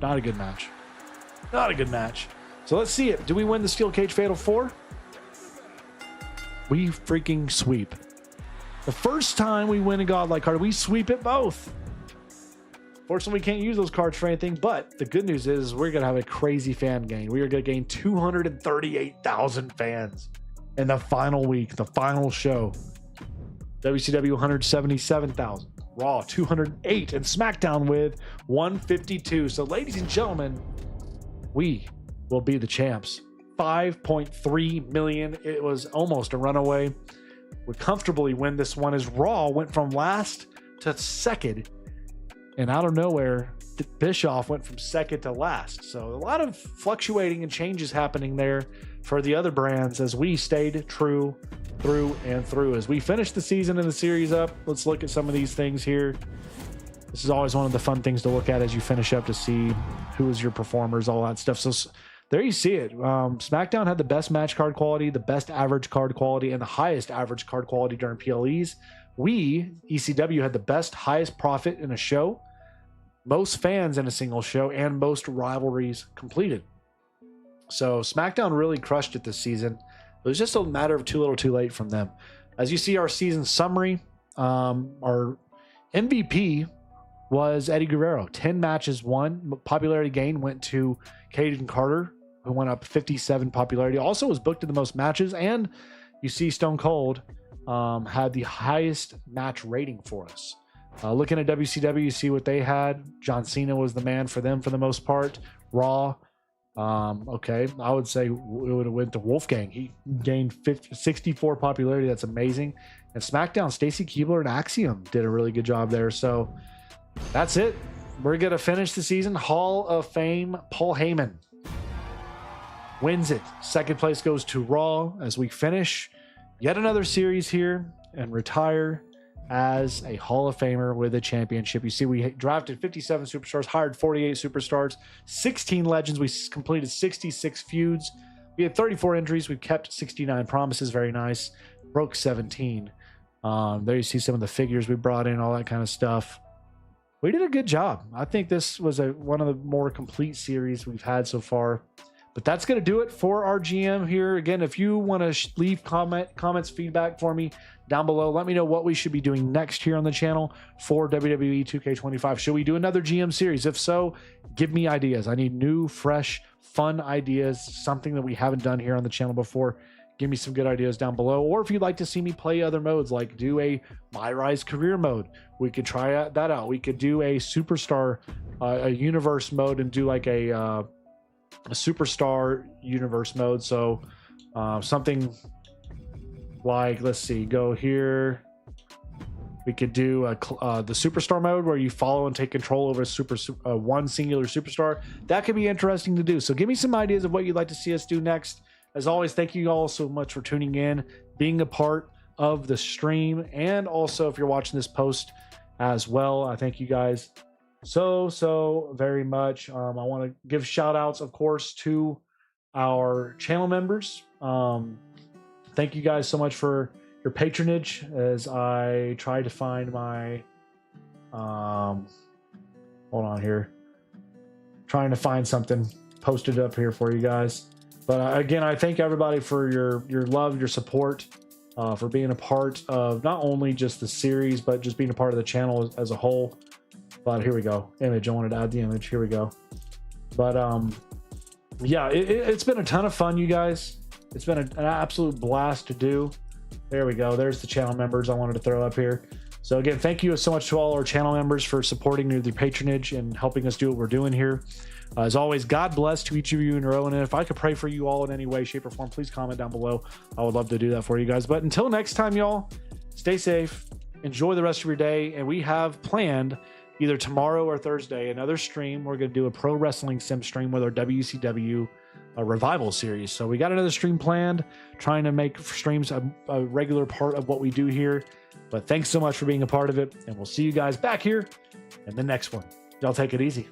not a good match. Not a good match. So let's see it. Do we win the Steel Cage Fatal 4? We freaking sweep. The first time we win a godlike card, we sweep it both. Fortunately, we can't use those cards for anything, but the good news is we're going to have a crazy fan gain. We are going to gain 238,000 fans in the final week, the final show. WCW 177,000. Raw 208 and SmackDown with 152. So ladies and gentlemen, we will be the champs. 5.3 million. It was almost a runaway. Would comfortably win this one as Raw went from last to second, and out of nowhere Bischoff went from second to last. So a lot of fluctuating and changes happening there for the other brands as we stayed true through and through. As we finish the season and the series up, let's look at some of these things here. This is always one of the fun things to look at as you finish up to see who is your performers, all that stuff. So there you see it. SmackDown had the best match card quality, the best average card quality, and the highest average card quality during PLEs. We, ECW, had the best, highest profit in a show, most fans in a single show, and most rivalries completed. So SmackDown really crushed it this season. It was just a matter of too little too late from them. As you see our season summary, our MVP was Eddie Guerrero. 10 matches won. Popularity gain went to Caden Carter, who went up 57 popularity. Also was booked in the most matches. And you see Stone Cold had the highest match rating for us. Looking at WCW, you see what they had. John Cena was the man for them for the most part. Raw. Okay, I would say it would have went to Wolfgang. He gained 64 popularity. That's amazing. And SmackDown, Stacy Keibler and Axiom did a really good job there. So that's it. We're going to finish the season. Hall of Fame, Paul Heyman wins it. Second place goes to Raw as we finish yet another series here and retire as a Hall of Famer with a championship. You see, we drafted 57 superstars, hired 48 superstars, 16 legends. We completed 66 feuds. We had 34 injuries. We kept 69 promises. Very nice. Broke 17. There you see some of the figures we brought in, all that kind of stuff. We did a good job. I think this was one of the more complete series we've had so far. But that's going to do it for our GM here. Again, if you want to leave comments, feedback for me down below, let me know what we should be doing next here on the channel for WWE 2K25. Should we do another GM series? If so, give me ideas. I need new, fresh, fun ideas, something that we haven't done here on the channel before. Give me some good ideas down below. Or if you'd like to see me play other modes, like do a My Rise career mode, we could try that out. We could do a superstar, a universe mode, and do like a superstar universe mode. So something like, let's see, go here. We could do the superstar mode where you follow and take control over one singular superstar. That could be interesting to do. So give me some ideas of what you'd like to see us do next. As always, thank you all so much for tuning in, being a part of the stream, and also if you're watching this post as well. I thank you guys so very much. I want to give shout outs, of course, to our channel members. Thank you guys so much for your patronage as I try to find my hold on here, trying to find something posted up here for you guys. But again, I thank everybody for your love, your support, for being a part of not only just the series, but just being a part of the channel as a whole. But here we go. Image. I wanted to add the image. Here we go. But yeah, it's been a ton of fun, you guys. It's been an absolute blast to do. There we go. There's the channel members I wanted to throw up here. So again, thank you so much to all our channel members for supporting the patronage and helping us do what we're doing here. As always, God bless to each of you in your own. And if I could pray for you all in any way, shape, or form, please comment down below. I would love to do that for you guys. But until next time, y'all, stay safe. Enjoy the rest of your day. And we have planned either tomorrow or Thursday another stream. We're going to do a pro wrestling sim stream with our WCW revival series. So we got another stream planned, trying to make streams a regular part of what we do here. But thanks so much for being a part of it. And we'll see you guys back here in the next one. Y'all take it easy.